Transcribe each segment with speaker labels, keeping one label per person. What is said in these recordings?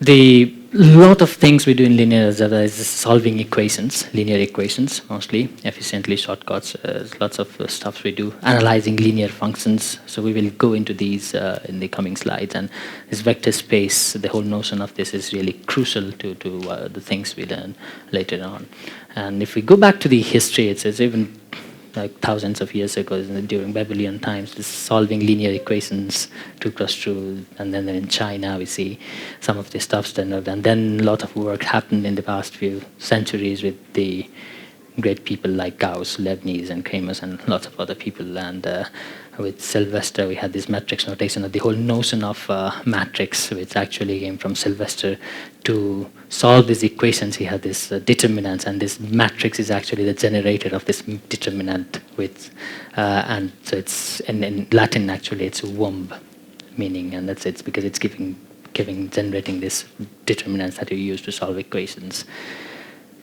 Speaker 1: The lot of things we do in linear algebra is solving equations, linear equations mostly, efficiently, shortcuts, lots of stuff we do, analyzing linear functions. So we will go into these in the coming slides. And this vector space, the whole notion of this is really crucial to the things we learn later on. And if we go back to the history, it's even like thousands of years ago, during Babylonian times, this solving linear equations took us through, and then in China we see some of the stuff standard, and then a lot of work happened in the past few centuries with the great people like Gauss, Leibniz, and Kramers, and lots of other people. And with Sylvester, we had this matrix notation, of the whole notion of matrix, which actually came from Sylvester. To solve these equations, he had this determinants, and this matrix is actually the generator of this determinant. With and so it's in Latin actually it's womb, meaning, and that's it's because it's generating this determinants that you use to solve equations.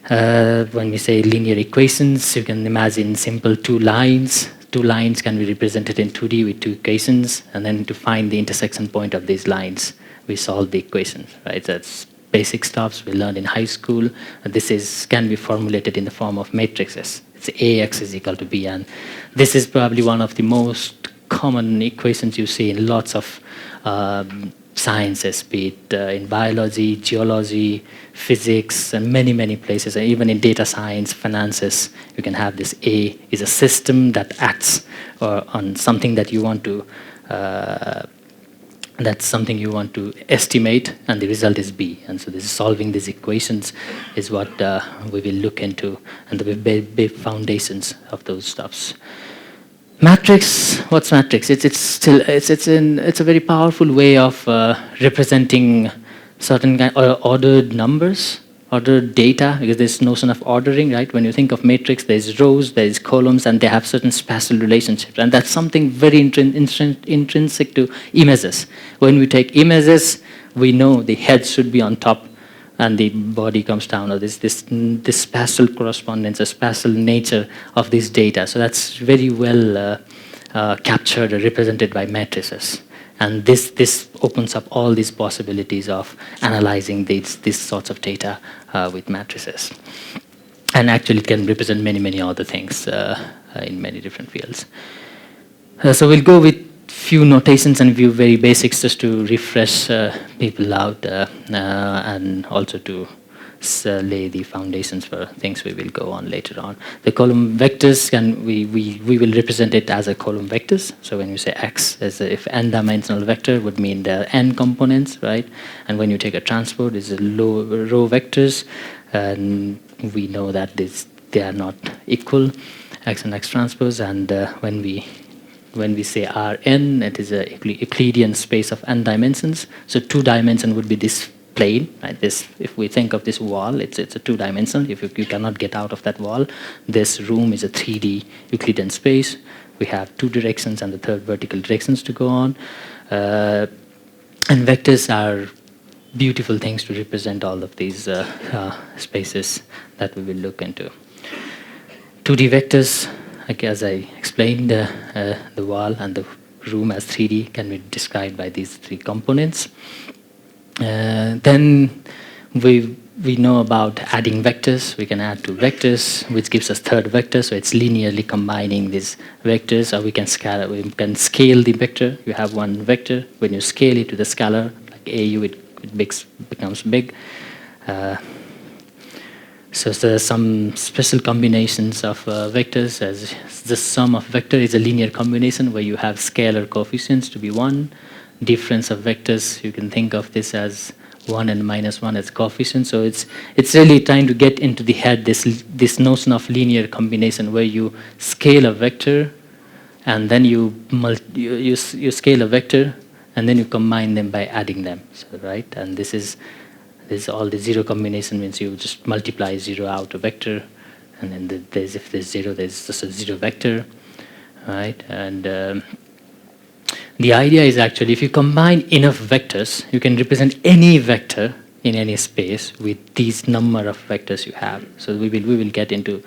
Speaker 1: When we say linear equations, you can imagine simple two lines. Two lines can be represented in 2D with two equations, and then to find the intersection point of these lines, we solve the equations, right? That's basic stuff we learned in high school. This can be formulated in the form of matrices. It's AX is equal to B, and this is probably one of the most common equations you see in lots of sciences, be it in biology, geology, physics, and many, many places. And even in data science, finances, you can have this A is a system that acts on something that you want to, that's something you want to estimate, and the result is B. And so this solving these equations is what we will look into, and the big foundations of those stuffs. Matrix, what's matrix? It's a very powerful way of representing certain ordered numbers, ordered data, because there's notion of ordering, right? When you think of matrix, there's rows, there's columns, and they have certain spatial relationships, and that's something very intrinsic to images. When we take images, we know the head should be on top and the body comes down, or this spatial correspondence, a spatial nature of this data. So that's very well captured or represented by matrices. And this opens up all these possibilities of analyzing these sorts of data with matrices. And actually it can represent many, many other things in many different fields. So we'll go with few notations and few very basics just to refresh people out and also to lay the foundations for things we will go on later on. The column vectors, we will represent it as a column vectors. So when you say X, as if n-dimensional vector would mean there are n components, right? And when you take a transport, it's a row vectors, and we know that they are not equal, X and X transpose. And when we say Rn, it is a Euclidean space of n dimensions. So 2 dimension would be this plane, right? This, if we think of this wall, it's a 2-dimensional. If you cannot get out of that wall, this room is a 3D Euclidean space. We have 2 directions and the third vertical directions to go on. And vectors are beautiful things to represent all of these spaces that we will look into. 2D vectors, like as I explained, the wall and the room as 3D can be described by these 3 components. Then we know about adding vectors. We can add 2 vectors, which gives us third vector. So it's linearly combining these vectors, or we can scale the vector. You have one vector. When you scale it to the scalar, like AU, it becomes big. So there are some special combinations of vectors, as the sum of vector is a linear combination where you have scalar coefficients to be 1. Difference of vectors, you can think of this as 1 and minus 1 as coefficients. So it's really trying to get into the head this notion of linear combination where you scale a vector and then you scale a vector and then you combine them by adding them. So right, and this is all the 0 combination means you just multiply 0 out a vector, and then if there's 0, there's just a 0 vector, right? And the idea is actually if you combine enough vectors, you can represent any vector in any space with these number of vectors you have. So we will get into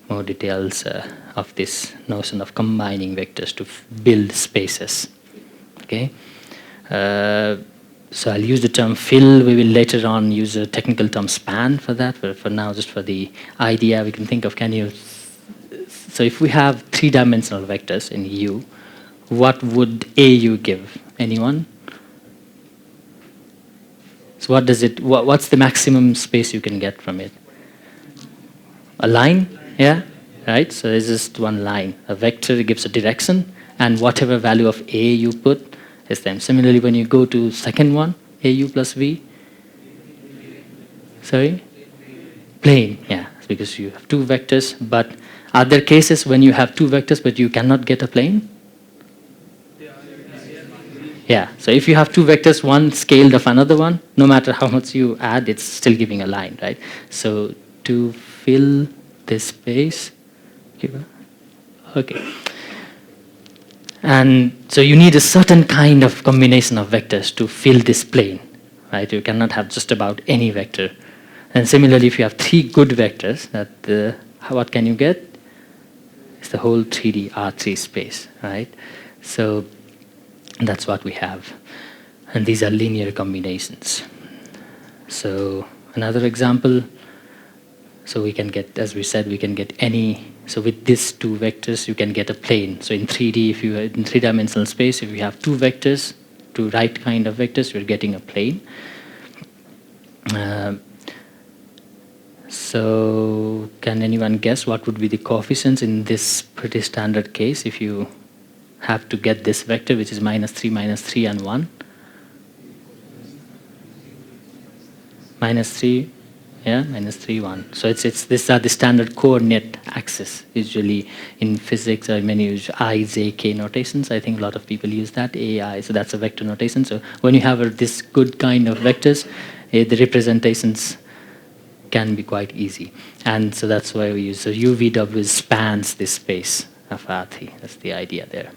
Speaker 1: more details of this notion of combining vectors to build spaces. Okay. So I'll use the term fill. We will later on use a technical term span for that. But for now, just for the idea, we can think of so if we have three-dimensional vectors in U, what would AU give? Anyone? So what's the maximum space you can get from it? A line, yeah? Right, so it's just one line. A vector gives a direction, and whatever value of A you put is then. Similarly, when you go to second one, AU plus V, sorry? Plane, yeah, because you have two vectors, but are there cases when you have two vectors but you cannot get a plane? Yeah, so if you have two vectors, one scaled of another one, no matter how much you add, it's still giving a line, right? So to fill this space, okay. And so you need a certain kind of combination of vectors to fill this plane, right? You cannot have just about any vector. And similarly, if you have three good vectors, what can you get? It's the whole 3D R3 space, right? So that's what we have. And these are linear combinations. So another example, so we can get, as we said, we can get any, so with these two vectors, you can get a plane. So in 3D, if you are in three-dimensional space, if you have two vectors, two right kind of vectors, you're getting a plane. So can anyone guess what would be the coefficients in this pretty standard case if you have to get this vector, which is -3, and 1? -3, yeah, -3, 1. So these are the standard coordinate axis. Usually in physics, many use I, J, K notations. I think a lot of people use that, AI. So that's a vector notation. So when you have this good kind of vectors, the representations can be quite easy. And so that's why we use, so UVW spans this space of R3. That's the idea there.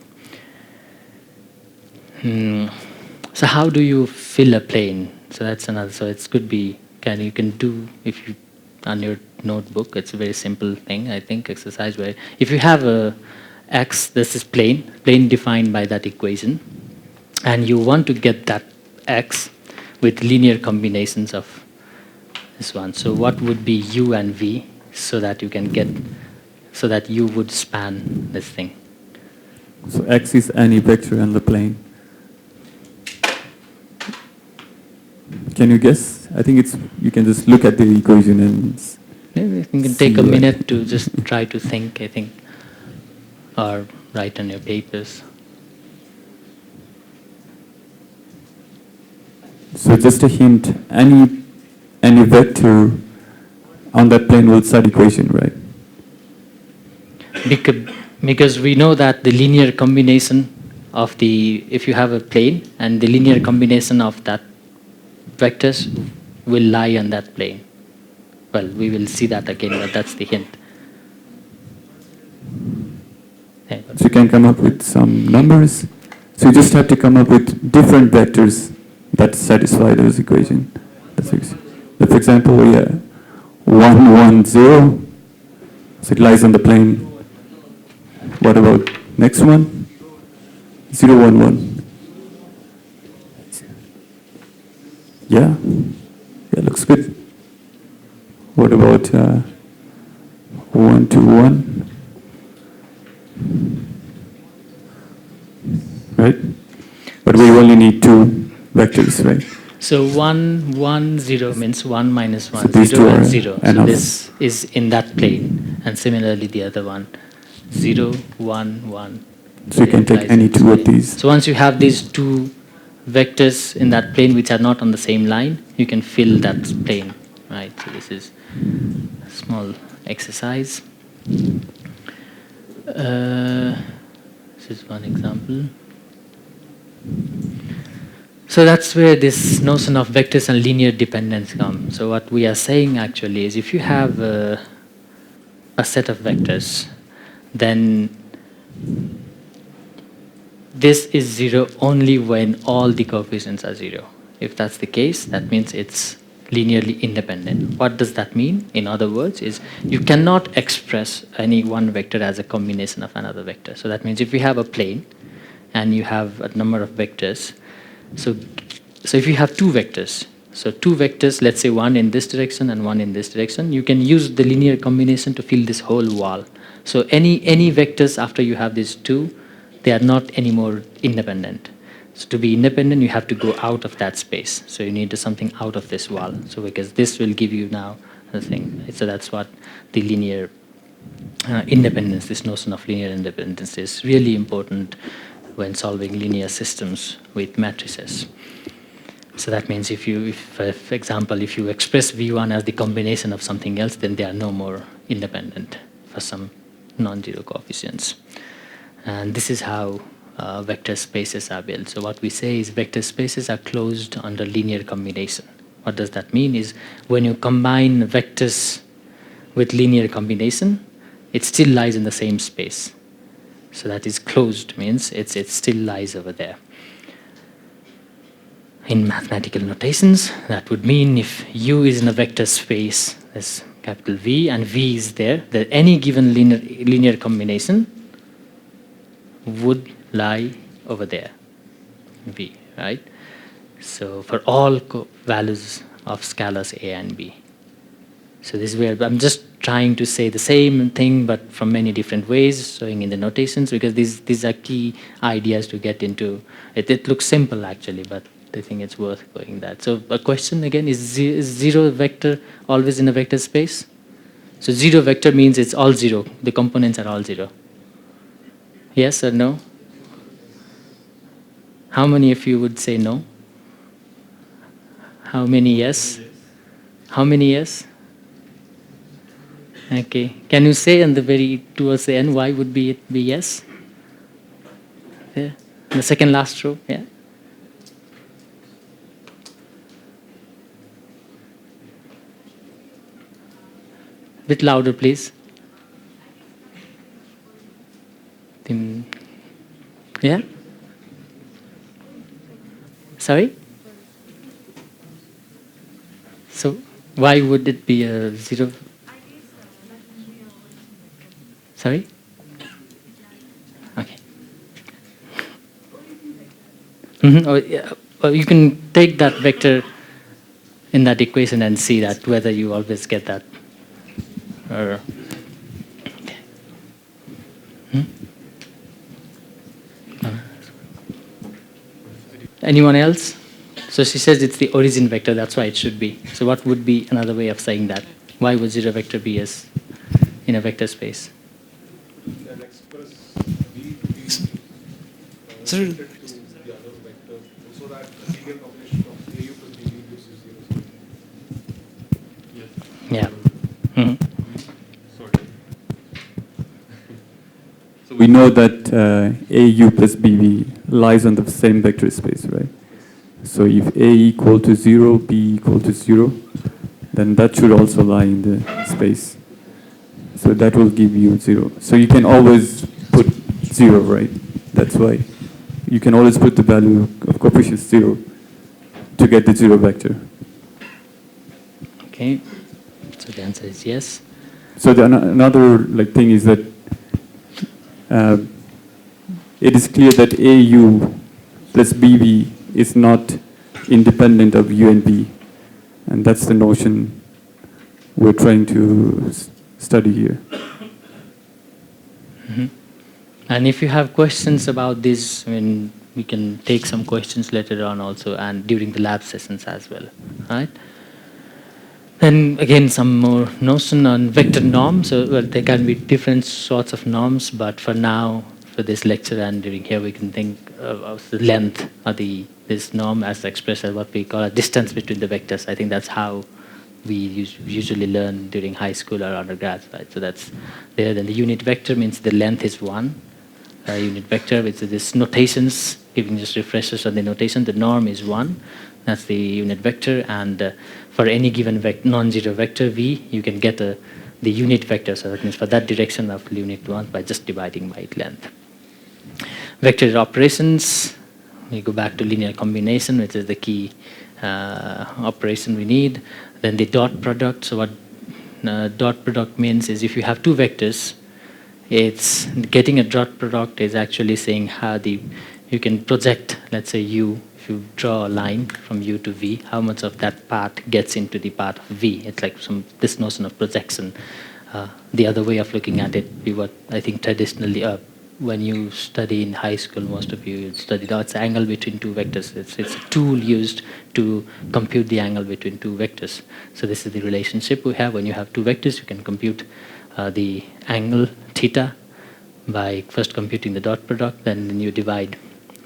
Speaker 1: So how do you fill a plane? So that's another, so it could be, you can do, if you, on your notebook, it's a very simple thing, I think, exercise where, if you have a X, this is plane defined by that equation, and you want to get that X with linear combinations of this one. So what would be U and V so that you can get, so that U would span this thing?
Speaker 2: So X is any vector on the plane. Can you guess? I think you can just look at the equation and...
Speaker 1: Maybe you can take a minute to just try to think, I think, or write on your papers.
Speaker 2: So just a hint, any vector on that plane will set equation, right?
Speaker 1: Because we know that the linear combination of if you have a plane, and the linear combination of that vectors will lie on that plane. Well, we will see that again, but that's the hint. Okay.
Speaker 2: So you can come up with some numbers. So you just have to come up with different vectors that satisfy those equations. So for example, we have 1, 1, 0. So it lies on the plane. What about next one? 0, 1, 1. Yeah, looks good. What about 1, 2, 1? Right? But we only need two vectors, right?
Speaker 1: So 1, 1, 0 means 1 minus 1,
Speaker 2: so
Speaker 1: 0 and 0. So this is in that plane. And similarly the other one, 0, 1, 1.
Speaker 2: So you can take any two of these.
Speaker 1: So once you have these two vectors in that plane which are not on the same line, you can fill that plane, right? So this is a small exercise. This is one example. So that's where this notion of vectors and linear dependence comes. So what we are saying actually is if you have a set of vectors, then this is 0 only when all the coefficients are 0. If that's the case, that means it's linearly independent. What does that mean? In other words, is you cannot express any one vector as a combination of another vector. So that means if you have a plane and you have a number of vectors, so So if you have two vectors, so two vectors, let's say one in this direction and one in this direction, you can use the linear combination to fill this whole wall. So any vectors after you have these two, they are not anymore independent. So to be independent, you have to go out of that space. So you need something out of this wall. So because this will give you now the thing. So that's what the linear independence, this notion of linear independence is really important when solving linear systems with matrices. So that means if for example, if you express V1 as the combination of something else, then they are no more independent for some non-zero coefficients. And this is how vector spaces are built. So what we say is vector spaces are closed under linear combination. What does that mean is when you combine vectors with linear combination, it still lies in the same space. So that is closed, means it still lies over there. In mathematical notations, that would mean if U is in a vector space, there's capital V, and V is there, that any given linear combination would lie over there, V, right? So for all values of scalars A and B. So this is where I'm just trying to say the same thing but from many different ways, showing in the notations, because these are key ideas to get into. It looks simple actually, but I think it's worth going that. So a question again, is zero vector always in a vector space? So zero vector means it's all zero. The components are all zero. Yes or no? How many of you would say no? How many yes? How many yes? Okay. Can you say in the towards the end why would it be yes? There. The second last row, yeah. Bit louder, please. Yeah? Sorry? So why would it be a zero? Sorry? Okay. Or, yeah, or you can take that vector in that equation and see that whether you always get that. Or, okay. Anyone else? So she says it's the origin vector, that's why it should be. So what would be another way of saying that? Why would zero vector be as in a vector space? Yeah. Mm-hmm.
Speaker 2: So we know that AU plus BB lies on the same vector space, right? So if A equal to 0, B equal to 0, then that should also lie in the space. So that will give you 0. So you can always put 0, right? That's why you can always put the value of coefficient 0 to get the 0 vector.
Speaker 1: Okay. So the answer is yes.
Speaker 2: So another thing is that it is clear that AU plus BB is not independent of U and B, and that's the notion we're trying to study here.
Speaker 1: Mm-hmm. And if you have questions about this, I mean, we can take some questions later on also, and during the lab sessions as well, right? Then again, some more notion on vector norms. So well, there can be different sorts of norms, but for now, for this lecture and during here, we can think of the length of this norm as expressed as what we call a distance between the vectors. I think that's how we usually learn during high school or undergrad, right? So that's there. Then the unit vector means the length is 1. Unit vector, which is this notations, giving just refreshers on the notation. The norm is 1. That's the unit vector, and for any given non-zero vector v, you can get the unit vector. So that means for that direction of unit 1 by just dividing by its length. Vector operations, we go back to linear combination, which is the key operation we need. Then the dot product. So what dot product means is if you have two vectors, it's getting a dot product is actually saying how the you can project, let's say U, if you draw a line from U to V, how much of that part gets into the part of V. It's like this notion of projection. The other way of looking at it be what I think traditionally, when you study in high school, most of you studied it's angle between two vectors. It's a tool used to compute the angle between two vectors. So this is the relationship we have. When you have two vectors, you can compute the angle theta by first computing the dot product, then you divide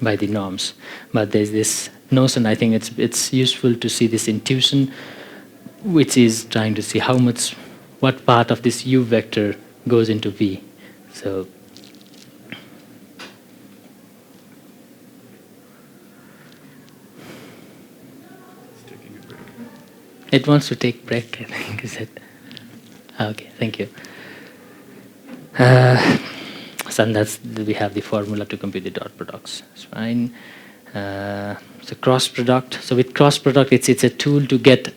Speaker 1: by the norms. But there's this notion, I think it's useful to see this intuition, which is trying to see what part of this U vector goes into V. So it wants to take break, I think, is it? Okay, thank you. So we have the formula to compute the dot products. That's fine. So cross product. So with cross product, it's a tool to get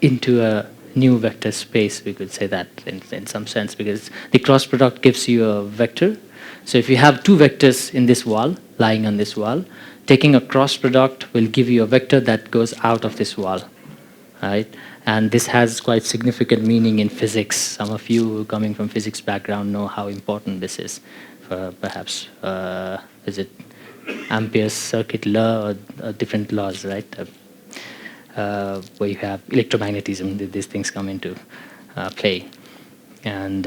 Speaker 1: into a new vector space. We could say that in some sense, because the cross product gives you a vector. So if you have two vectors in this wall, lying on this wall, taking a cross product will give you a vector that goes out of this wall. Right? And this has quite significant meaning in physics. Some of you who are coming from physics background know how important this is for perhaps, is it Ampere's circuit law or different laws, right? Where you have electromagnetism, these things come into play. And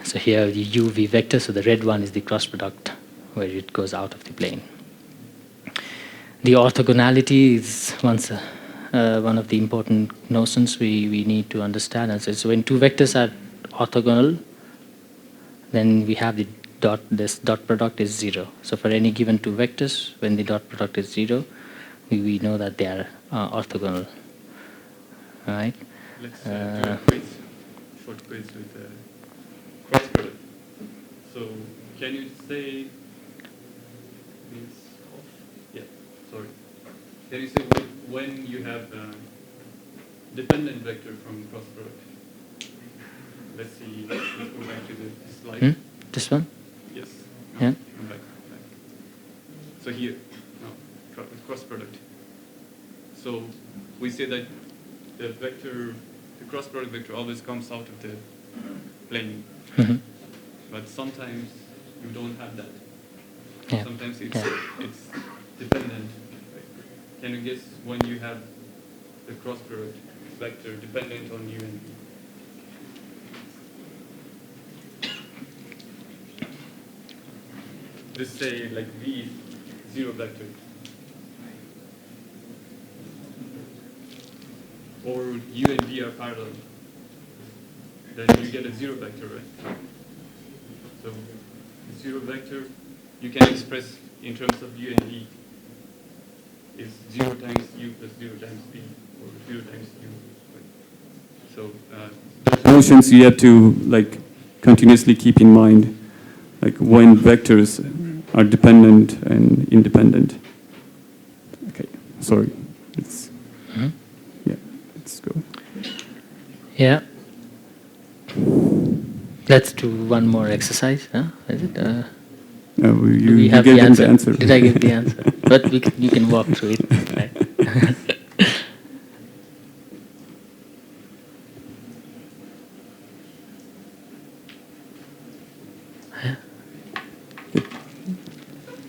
Speaker 1: so here the UV vector, so the red one is the cross product where it goes out of the plane. The orthogonality is one of the important notions we need to understand. And so when two vectors are orthogonal, then we have this dot product is 0. So for any given two vectors, when the dot product is 0, we know that they are orthogonal. Right?
Speaker 3: Let's do a short quiz with cross product. So can you say Can you say when you have a dependent vector from cross product? Let's see. Let's go back to the slide.
Speaker 1: This one?
Speaker 3: Yes. No,
Speaker 1: yeah.
Speaker 3: Back. So here, cross product. So we say that the cross product vector always comes out of the plane.
Speaker 1: Mm-hmm.
Speaker 3: But sometimes you don't have that.
Speaker 1: Yeah.
Speaker 3: Sometimes it's dependent. Can you guess when you have the cross product vector dependent on U and V? Just say like V is 0 vector. Or U and V are parallel. Then you get a 0 vector, right? So 0 vector you can express in terms of U and V is 0 times U plus 0 times V, or 0 times U. So
Speaker 2: notions you have to continuously keep in mind, when vectors are dependent and independent. Okay, sorry. Yeah, let's go.
Speaker 1: Yeah. Let's do one more exercise. Huh? Is it?
Speaker 2: You gave them the answer.
Speaker 1: Did I give the answer? But you can walk through it, right?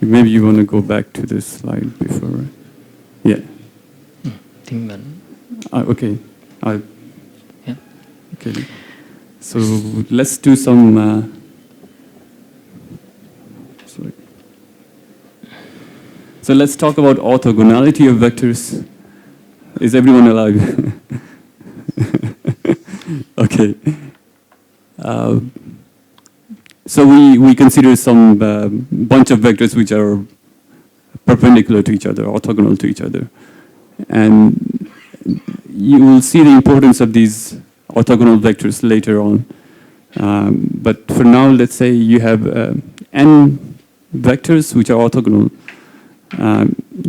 Speaker 2: Maybe you want to go back to this slide before. Yeah. Okay.
Speaker 1: Yeah.
Speaker 2: Okay. So let's do some. So let's talk about orthogonality of vectors. Is everyone alive? Okay. So we consider some bunch of vectors which are perpendicular to each other, orthogonal to each other. And you will see the importance of these orthogonal vectors later on. But for now, let's say you have n vectors which are orthogonal.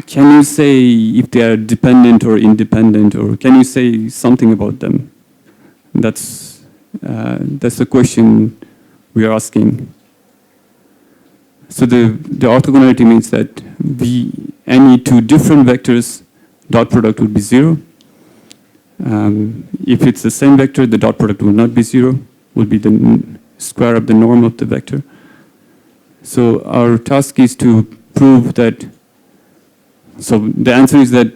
Speaker 2: Can you say if they are dependent or independent, or can you say something about them? That's the question we are asking. So the orthogonality means that any two different vectors, dot product would be 0. If it's the same vector, the dot product will not be 0, will be the square of the norm of the vector. So our task is to prove that, so the answer is that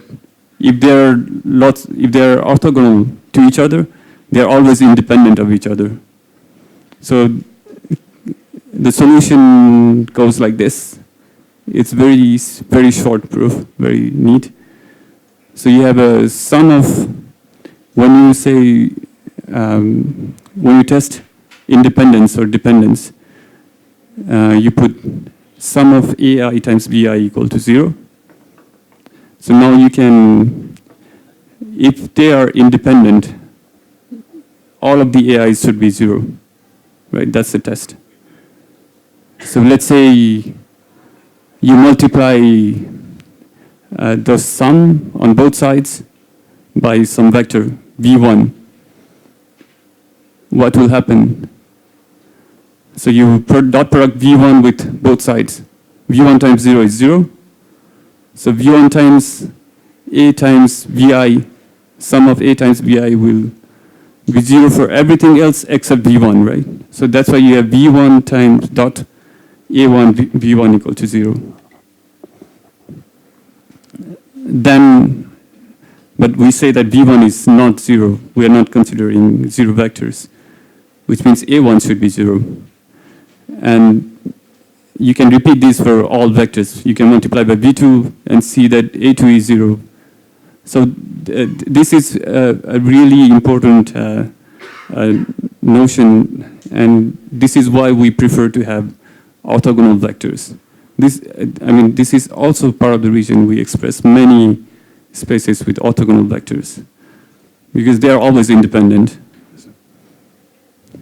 Speaker 2: if they are orthogonal to each other, they are always independent of each other. So the solution goes like this. It's very, very short proof, very neat. So you have a sum of, when you say, when you test independence or dependence, you put sum of AI times BI equal to 0. So now you can, if they are independent, all of the AIs should be 0, right? That's the test. So let's say you multiply the sum on both sides by some vector, v1. What will happen? So you dot product v1 with both sides. v1 times 0 is 0. So v1 times a times vi, sum of a times vi will be 0 for everything else except v1, right? So that's why you have v1 times dot a1 v1 equal to 0. Then, but we say that v1 is not 0. We are not considering 0 vectors, which means a1 should be 0. And you can repeat this for all vectors. You can multiply by v2 and see that a2 is 0. So this is a really important notion, and this is why we prefer to have orthogonal vectors. This is also part of the reason we express many spaces with orthogonal vectors, because they are always independent.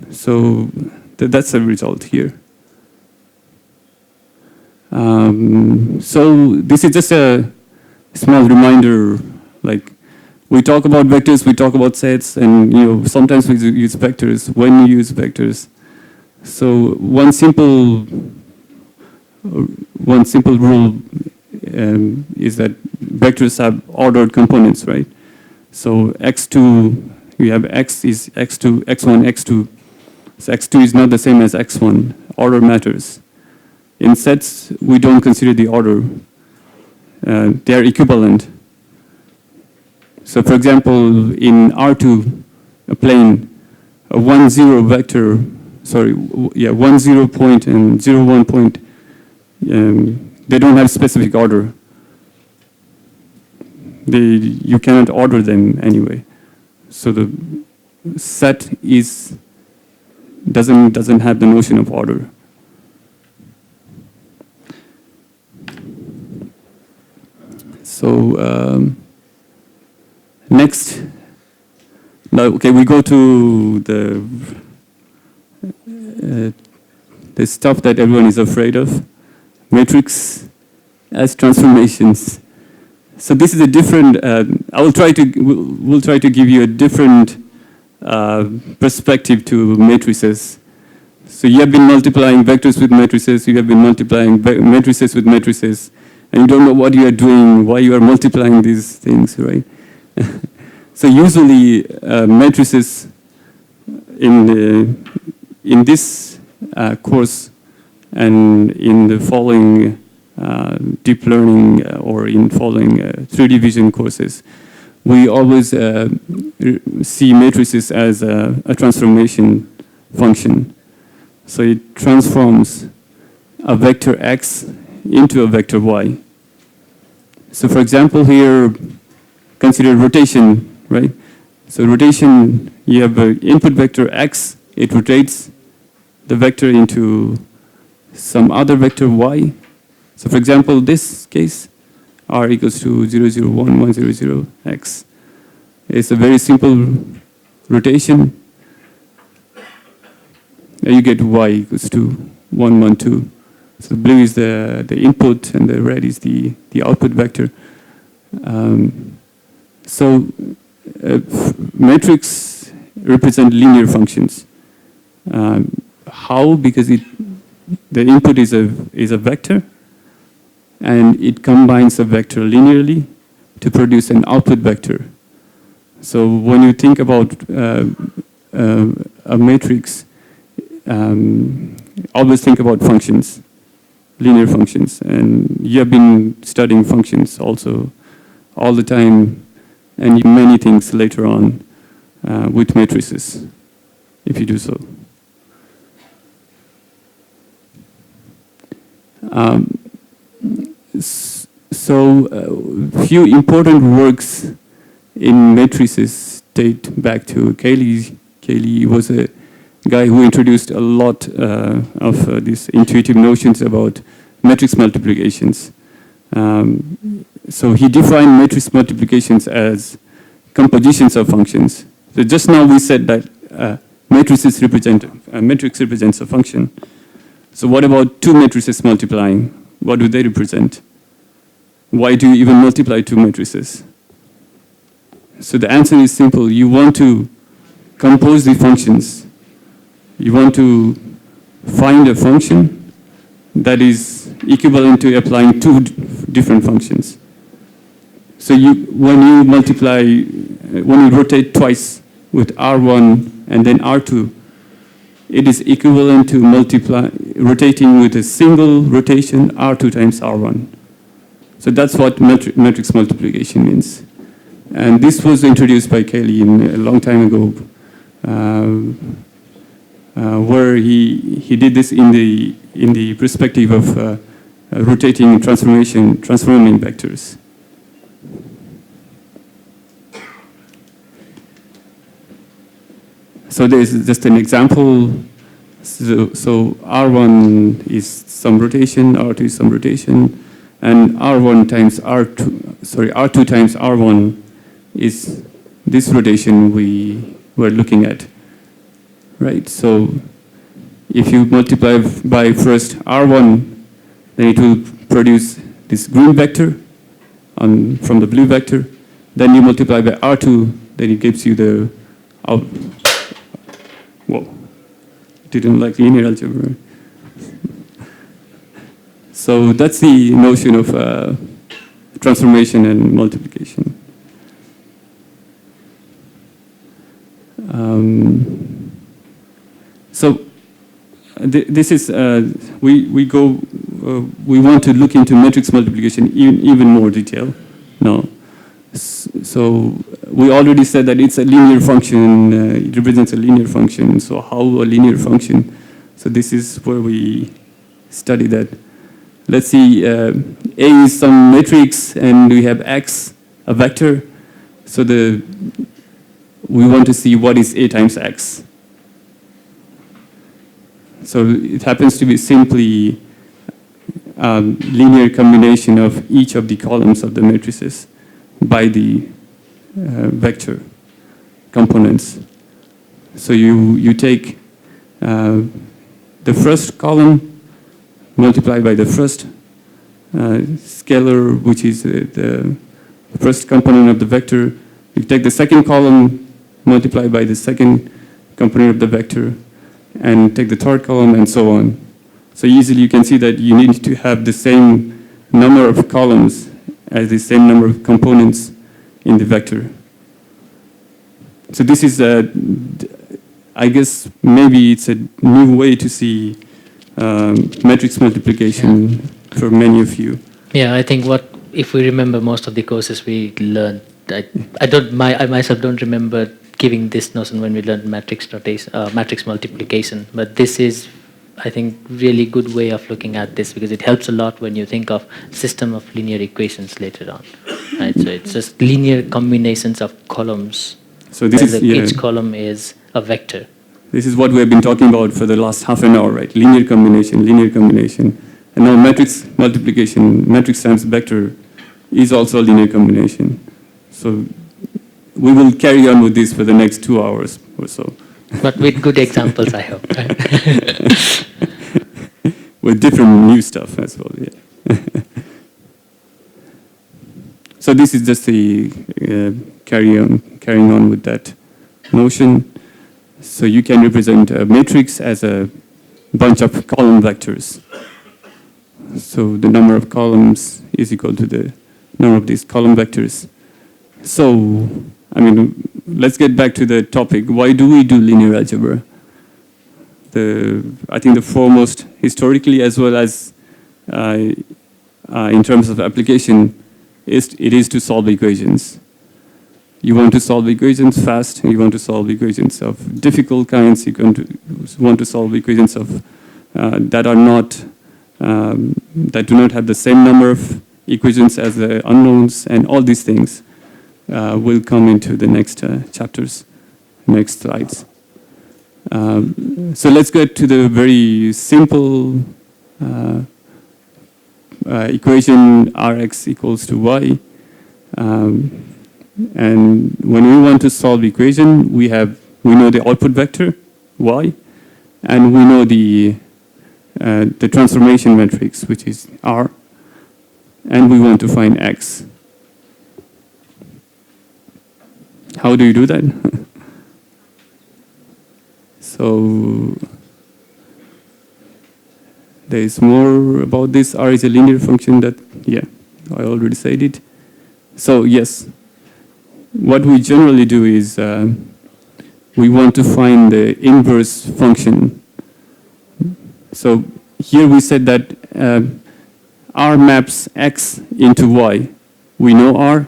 Speaker 2: So that's the result here. So this is just a small reminder, like we talk about vectors, we talk about sets, and sometimes we use vectors when you use vectors. So one simple rule is that vectors have ordered components, right? So x2, you have x is x2, x1, x2. So x2 is not the same as x1. Order matters. In sets, we don't consider the order. They are equivalent. So for example, in R2, a plane, a 1, 0 vector, 1, 0 point and 0, 1 point, they don't have specific order. You cannot order them anyway. So the set doesn't have the notion of order. So next, now we go to the stuff that everyone is afraid of, matrix as transformations. So this is a different. We'll try to give you a different perspective to matrices. So you have been multiplying vectors with matrices. You have been multiplying matrices with matrices. And you don't know what you are doing, why you are multiplying these things, right? So usually matrices in this course and in the following deep learning or in following 3D vision courses, we always see matrices as a transformation function. So it transforms a vector x into a vector y. So for example here, consider rotation, right? So rotation, you have an input vector x, it rotates the vector into some other vector y. So for example, this case, r equals to 0, 0, 1, 1, 0, 0, x. It's a very simple rotation. And you get y equals to 1, 1, 2. So blue is the input and the red is the output vector. Matrix represent linear functions. How? Because the input is a vector, and it combines a vector linearly to produce an output vector. So when you think about a matrix, always think about functions, linear functions, and you have been studying functions also all the time, and many things later on with matrices, if you do so. Few important works in matrices date back to Cayley. Cayley was a guy who introduced a lot of these intuitive notions about matrix multiplications. So he defined matrix multiplications as compositions of functions. So just now we said that matrix represents a function. So what about two matrices multiplying? What do they represent? Why do you even multiply two matrices? So the answer is simple. You want to compose the functions. You want to find a function that is equivalent to applying two different functions. So when you rotate twice with R1 and then R2, it is equivalent to rotating with a single rotation R2 times R1. So that's what matrix multiplication means. And this was introduced by Cayley a long time ago, where he did this in the perspective of rotating transforming vectors. So there's just an example. So R1 is some rotation, R2 is some rotation, and R2 times R1 is this rotation we were looking at, right? So if you multiply by first R1, then it will produce this green vector from the blue vector. Then you multiply by R2, then it gives you the whoa, didn't like linear algebra. So that's the notion of transformation and multiplication. This is we want to look into matrix multiplication in even more detail now. So we already said that it's a linear function. It represents a linear function. So how a linear function? So this is where we study that. Let's see, A is some matrix, and we have X, a vector. So we want to see what is A times X. So it happens to be simply a linear combination of each of the columns of the matrices by the vector components. So you take the first column, multiply by the first scalar, which is the first component of the vector. You take the second column, multiply by the second component of the vector, and take the third column, and so on. So easily you can see that you need to have the same number of columns as the same number of components in the vector. So this is, I guess, maybe it's a new way to see matrix multiplication for many of you.
Speaker 1: Yeah, I think if we remember most of the courses we learned, I myself don't remember giving this notion when we learned matrix multiplication, but this is, I think, really good way of looking at this, because it helps a lot when you think of system of linear equations later on, right? So it's just linear combinations of columns.
Speaker 2: So
Speaker 1: each column is a vector.
Speaker 2: This is what we have been talking about for the last half an hour, right? Linear combination. And now matrix multiplication, matrix times vector, is also a linear combination. So we will carry on with this for the next 2 hours or so.
Speaker 1: But with good examples, I hope. Right?
Speaker 2: With different new stuff as well, yeah. So this is just the carrying on with that notion. So you can represent a matrix as a bunch of column vectors. So the number of columns is equal to the number of these column vectors. So, I mean, let's get back to the topic. Why do we do linear algebra? I think the foremost, historically as well as in terms of application, it is to solve equations. You want to solve equations fast, you want to solve equations of difficult kinds, you want to solve equations of that are not, that do not have the same number of equations as the unknowns, and all these things will come into the next chapters, next slides. So let's get to the very simple equation Rx equals to y. And when we want to solve the equation, we know the output vector y, and we know the transformation matrix, which is R, and we want to find x. How do you do that? So there is more about this. R is a linear function that, yeah, I already said it. So yes, what we generally do is we want to find the inverse function. So here we said that R maps x into y. We know R,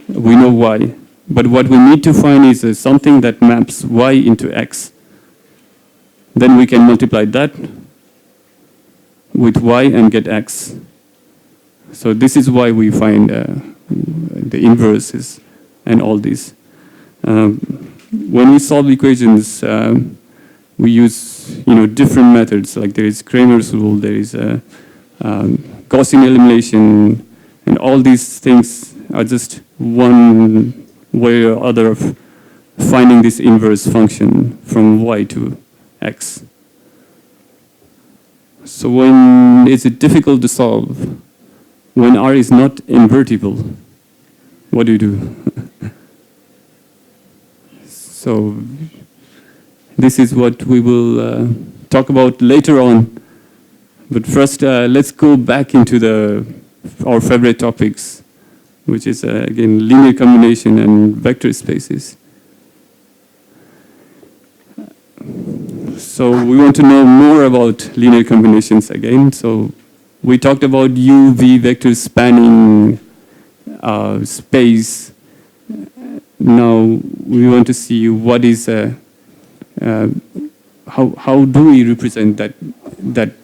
Speaker 2: we know y. But what we need to find is something that maps y into x. Then we can multiply that with y and get x. So this is why we find the inverses and all these. When we solve equations, we use different methods. Like there is Cramer's rule, there is Gaussian elimination, and all these things are just one way or other of finding this inverse function from y to x. So when is it difficult to solve? When R is not invertible, what do you do? So this is what we will talk about later on. But first, let's go back into our favorite topics, which is, again, linear combination and vector spaces. So we want to know more about linear combinations again. So we talked about U-V vectors spanning space. Now we want to see what is, how do we represent that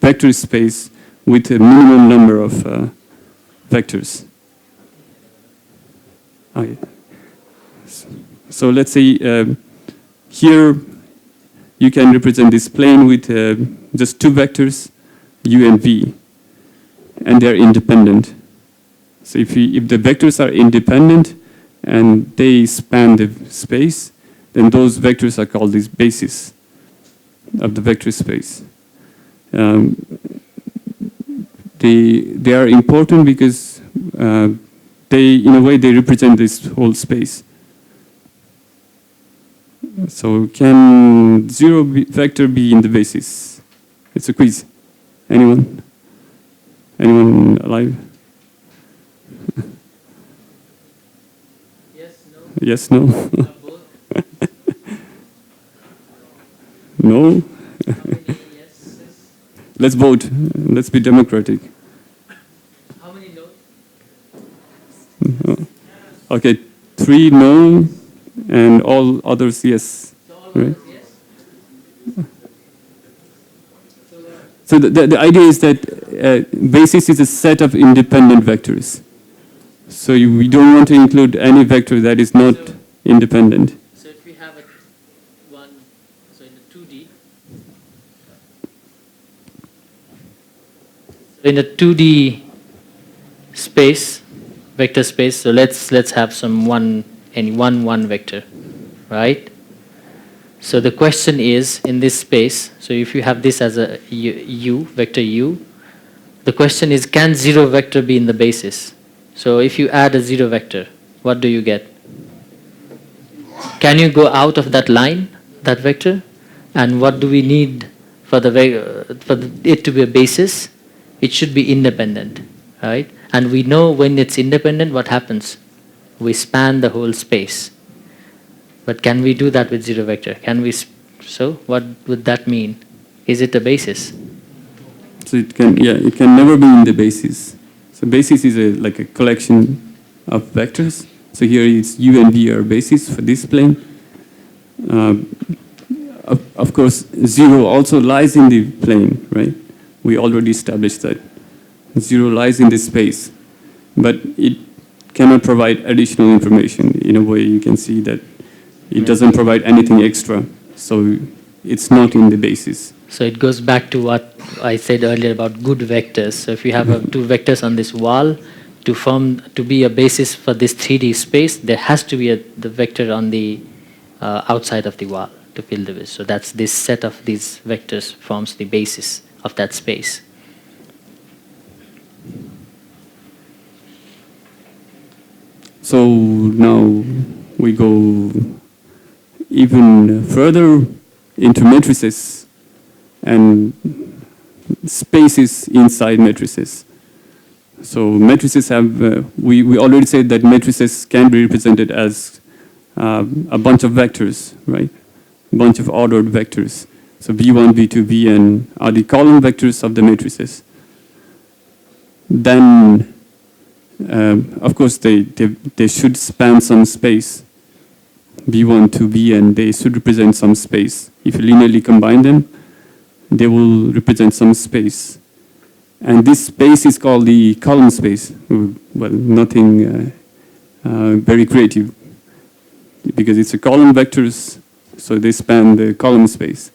Speaker 2: vector space with a minimum number of vectors. Okay. So let's say here you can represent this plane with just two vectors, u and v, and they're independent. So if the vectors are independent and they span the space, then those vectors are called these bases of the vector space. They are important because in a way, they represent this whole space. So can zero vector be in the basis? It's a quiz. Anyone? Anyone alive?
Speaker 1: Yes, no.
Speaker 2: Yes, no? No? Let's vote. Let's be democratic.
Speaker 1: How many no's?
Speaker 2: Okay, 3 no, and all others yes.
Speaker 1: So all
Speaker 2: right?
Speaker 1: yes?
Speaker 2: So the idea is that basis is a set of independent vectors. So we don't want to include any vector that is not independent.
Speaker 1: So if we have so in the 2D, in a 2D space, vector space, so let's have some one vector, right? So the question is, in this space, so if you have this as a u, vector u, the question is, can zero vector be in the basis? So if you add a zero vector, what do you get? Can you go out of that line, that vector? And what do we need it to be a basis, it should be independent, right? And we know when it's independent, what happens? We span the whole space. But can we do that with zero vector? Can we? So what would that mean? Is it a basis?
Speaker 4: So it can never be in the basis. So basis is like a collection of vectors. So here it's U and V are basis for this plane. Of course, 0 also lies in the plane, right? We already established that. 0 lies in this space, but it cannot provide additional information. In a way, you can see that it doesn't provide anything extra. So it's not in the basis.
Speaker 1: So it goes back to what I said earlier about good vectors. So if you have two vectors on this wall, to be a basis for this 3D space, there has to be the vector on the outside of the wall to fill the width. So that's this set of these vectors forms the basis of that space.
Speaker 4: So now we go even further into matrices and spaces inside matrices. So matrices have, we already said that matrices can be represented as a bunch of vectors, right? A bunch of ordered vectors. So v1, v2, vn are the column vectors of the matrices. Then, of course, they should span some space. v1 to vn, they should represent some space. If you linearly combine them, they will represent some space. And this space is called the column space. Well, nothing very creative, because it's a column vectors, so they span the column space.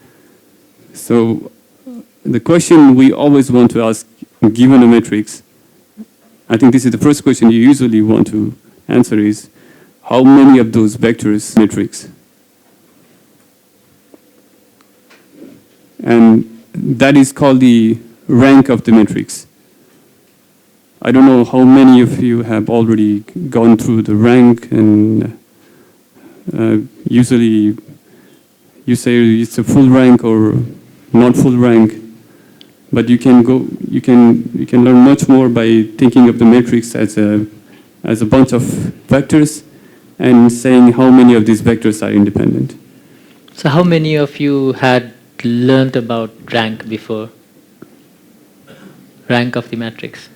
Speaker 4: So the question we always want to ask, given a matrix, I think this is the first question you usually want to answer is, how many of those vectors matrix? And that is called the rank of the matrix. I don't know how many of you have already gone through the rank, and usually you say it's a full rank or not full rank, but you can learn much more by thinking of the matrix as a bunch of vectors and saying how many of these vectors are independent.
Speaker 1: So how many of you had learned about rank before? Rank of the matrix.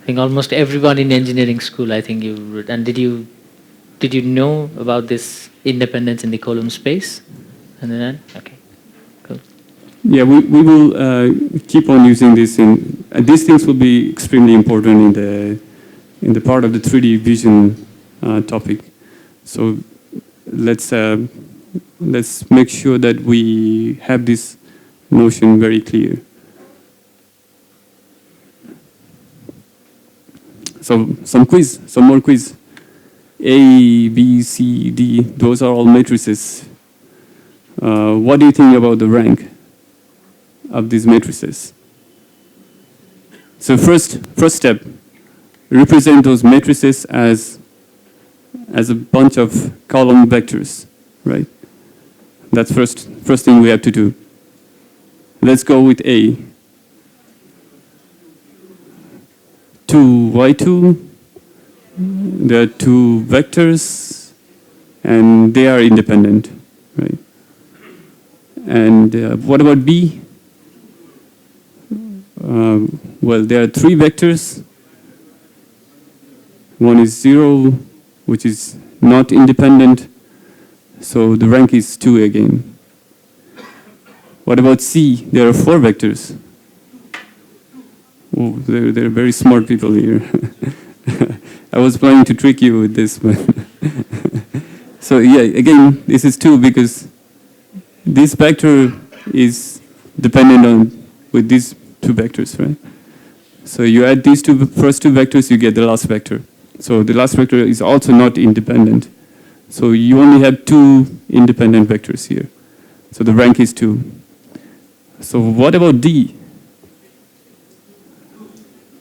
Speaker 1: I think almost everyone in engineering school, I think you would. And did you know about this independence in the column space? And then, okay, cool.
Speaker 4: Yeah, we will keep on using this, and these things will be extremely important in the part of the 3D vision topic. So let's make sure that we have this notion very clear. So some more quiz. A, B, C, D, those are all matrices. What do you think about the rank of these matrices? So first step, represent those matrices as a bunch of column vectors, right? That's first thing we have to do. Let's go with A. 2y2, there are two vectors, and they are independent, right? And what about B? Well, there are three vectors. One is 0, which is not independent, so the rank is 2 again. What about C? There are 4 vectors. Oh, they're very smart people here. I was planning to trick you with this, but so yeah, again, this is 2 because this vector is dependent on with these 2 vectors, right? So you add these first two vectors, you get the last vector. So the last vector is also not independent. So you only have 2 independent vectors here. So the rank is 2. So what about D?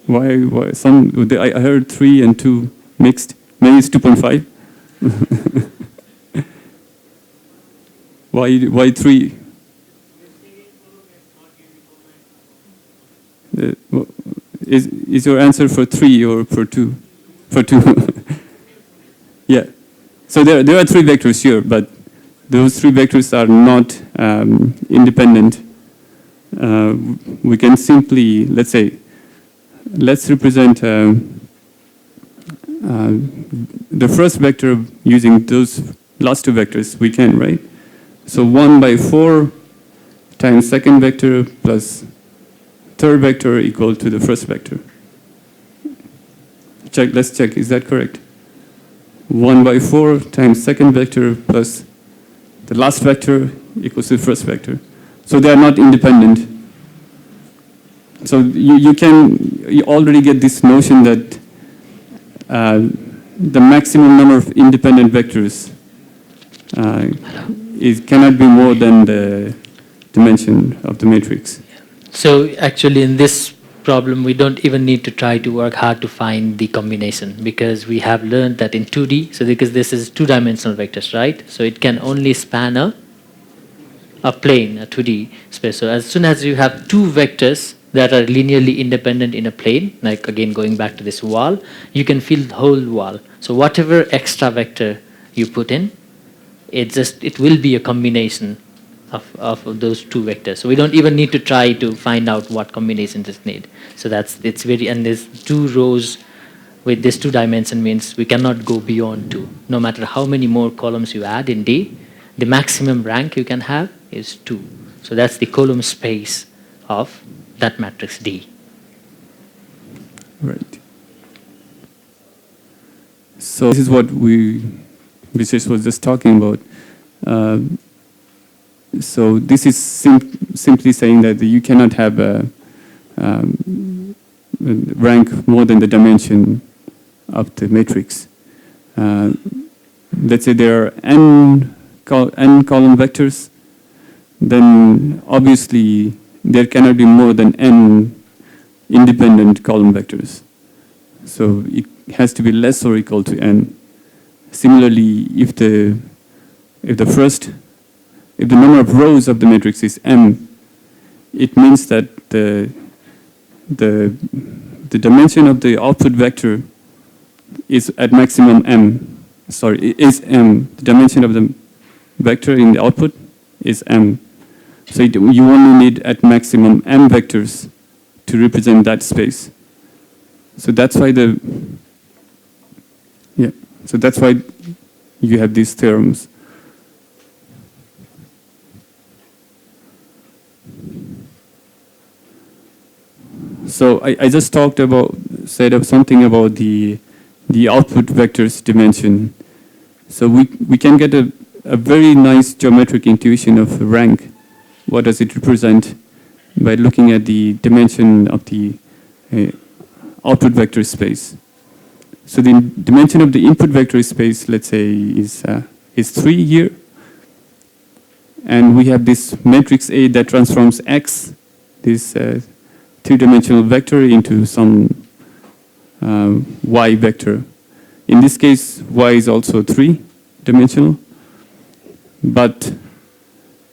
Speaker 4: Why I heard 3 and 2 mixed. Maybe it's 2.5. Why 3? Is your answer for 3 or for 2? For 2. Yeah. So there are 3 vectors here, but those 3 vectors are not independent. We can simply, let's represent the first vector using those last 2 vectors. We can, right? So 1/4 times second vector plus third vector equal to the first vector. Let's check, is that correct? 1/4 times second vector plus the last vector equals to the first vector. So they are not independent. So you already get this notion that the maximum number of independent vectors cannot be more than the dimension of the matrix.
Speaker 1: So actually in this problem, we don't even need to try to work hard to find the combination, because we have learned that in 2D, so because this is 2-dimensional vectors, right? So it can only span a plane, a 2D space. So as soon as you have 2 vectors that are linearly independent in a plane, like again going back to this wall, you can fill the whole wall. So whatever extra vector you put in, it will be a combination of those 2 vectors. So we don't even need to try to find out what combinations it need. So it's very, and there's 2 rows with this 2 dimension means we cannot go beyond 2. No matter how many more columns you add in D, the maximum rank you can have is 2. So that's the column space of that matrix D.
Speaker 4: Right. So this is what Bishesh was just talking about. So this is simply saying that you cannot have a rank more than the dimension of the matrix. Let's say there are n column vectors, then obviously there cannot be more than n independent column vectors. So it has to be less or equal to n. Similarly, if the number of rows of the matrix is m, it means that the dimension of the output vector is at maximum m. Is m. The dimension of the vector in the output is m. So you only need at maximum m vectors to represent that space. So that's why you have these theorems. So I just said something about the output vector's dimension. So we can get a very nice geometric intuition of rank. What does it represent? By looking at the dimension of the output vector space. So the dimension of the input vector space, let's say, is 3 here. And we have this matrix A that transforms X, this 3-dimensional vector, into some Y vector. In this case, Y is also 3-dimensional. But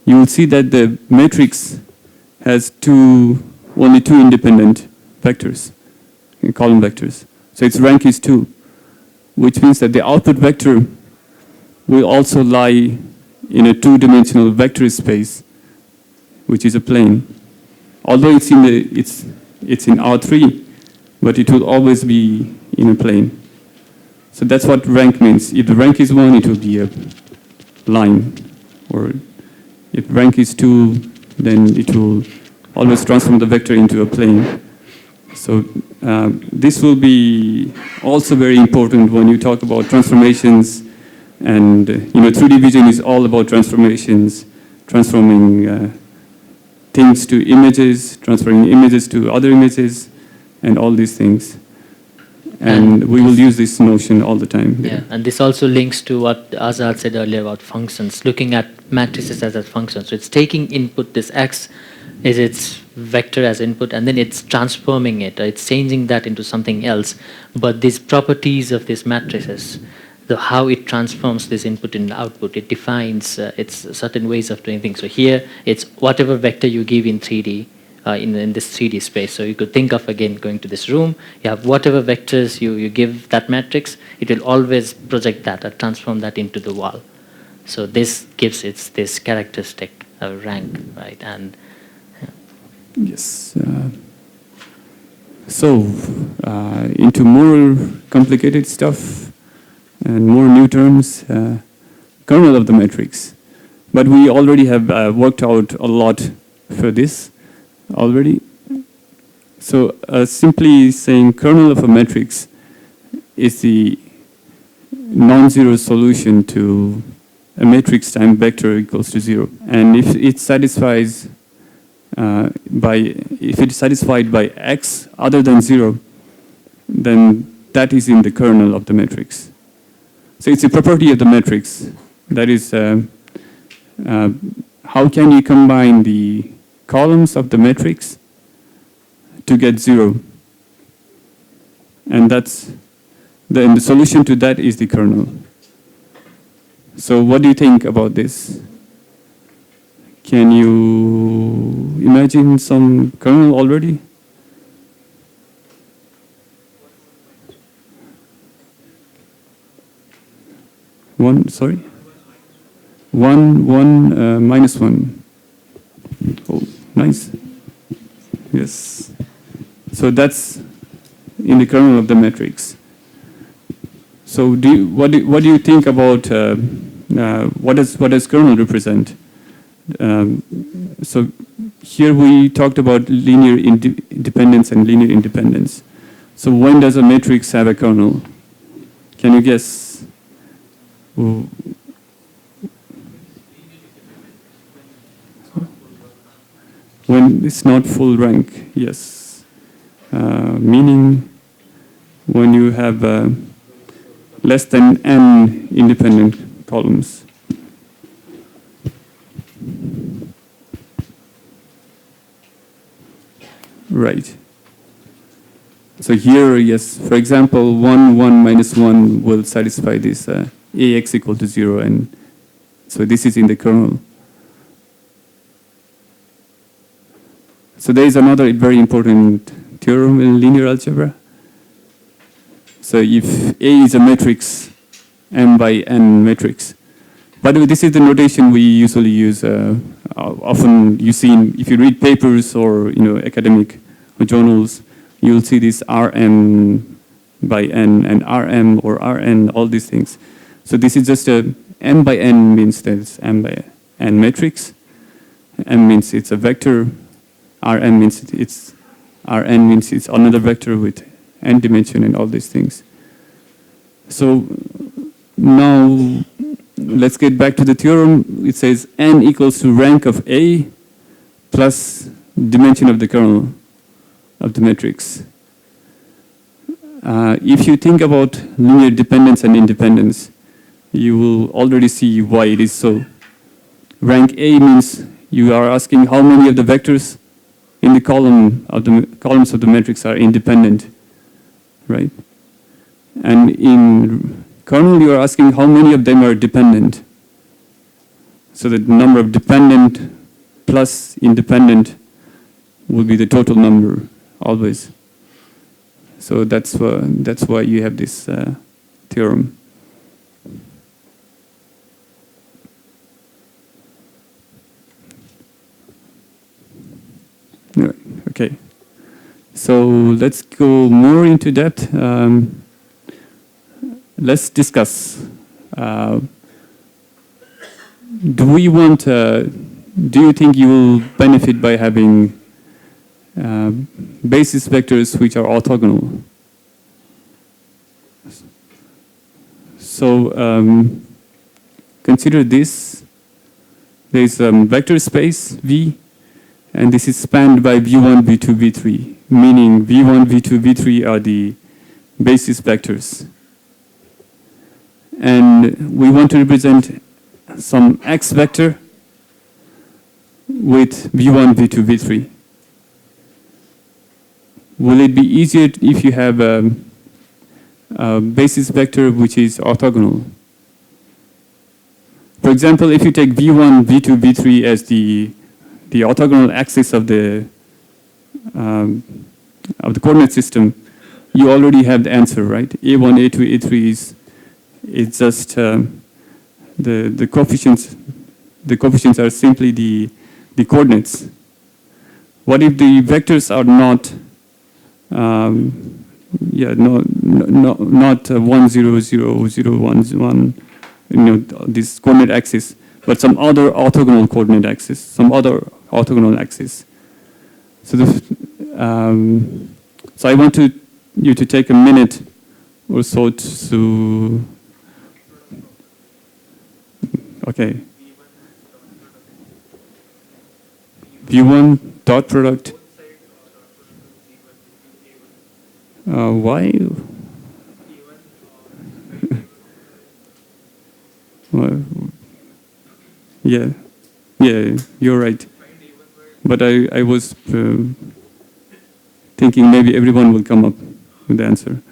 Speaker 4: you will see that the matrix has only two independent vectors, column vectors. So its rank is 2, which means that the output vector will also lie in a 2-dimensional vector space, which is a plane. Although it's in R3, but it will always be in a plane. So that's what rank means. If the rank is 1, it will be a line. Or if rank is 2, then it will always transform the vector into a plane. So this will be also very important when you talk about transformations. And 3D vision is all about transformations, transforming things to images, transferring images to other images, and all these things. And we will use this notion all the time.
Speaker 1: Yeah, and this also links to what Azad said earlier about functions, looking at matrices as a function. So it's taking input, this X is its vector as input, and then it's transforming it, or it's changing that into something else. But these properties of these matrices, how it transforms this input and output, it defines its certain ways of doing things. So here, it's whatever vector you give in 3D, in this 3D space. So you could think of, again, going to this room, you have whatever vectors you give that matrix, it will always project that or transform that into the wall. So this gives it this characteristic rank, right? And
Speaker 4: yes. So into more complicated stuff and more new terms, kernel of the matrix. But we already have worked out a lot for this already. So simply saying kernel of a matrix is the non-zero solution to a matrix times vector equals to 0. And if it satisfies if it is satisfied by x other than 0, then that is in the kernel of the matrix. So it's a property of the matrix. That is, how can you combine the columns of the matrix to get 0? And that's then the solution to that is the kernel. So what do you think about this? Can you imagine some kernel already? Sorry? 1 minus 1. Oh, nice. Yes. So that's in the kernel of the matrix. So what do you think about what does kernel represent? So here we talked about linear dependence and linear independence. So when does a matrix have a kernel? Can you guess? When it's not full rank, yes. Meaning when you have less than n independent columns. Right. So here, yes, for example, 1, 1 minus 1 will satisfy this ax equal to 0, and so this is in the kernel. So there is another very important theorem in linear algebra. So if A is a matrix, m by n matrix. By the way, this is the notation we usually use. Often you see if you read papers or academic journals, you'll see this Rm by n and Rm or Rn, all these things. So this is just a m by n means that it's m by n matrix. M means it's a vector. Rn means it's another vector with n dimension and all these things. So now let's get back to the theorem. It says n equals to rank of A plus dimension of the kernel of the matrix. If you think about linear dependence and independence, you will already see why it is so. Rank A means you are asking how many of the vectors in the columns of the matrix are independent, right? And in kernel, you are asking how many of them are dependent. So the number of dependent plus independent will be the total number always. So that's why you have this theorem. Okay, so let's go more into depth. Let's discuss. Do you think you will benefit by having basis vectors which are orthogonal? So consider this. There is a vector space V, and this is spanned by V1, V2, V3, meaning V1, V2, V3 are the basis vectors. And we want to represent some x vector with V1, V2, V3. Will it be easier if you have a basis vector which is orthogonal? For example, if you take V1, V2, V3 as the orthogonal axis of the of the coordinate system, you already have the answer, right? A1, A2, A3 is just the coefficients. The coefficients are simply the coordinates. What if the vectors are not not 1, 0, 0, 0, 1, 1, this coordinate axis, but some other orthogonal coordinate axis, some other orthogonal axis. So so I want you to take a minute or so to okay. V1 dot product. Why? Well, yeah, you're right. But I was thinking maybe everyone will come up with the answer.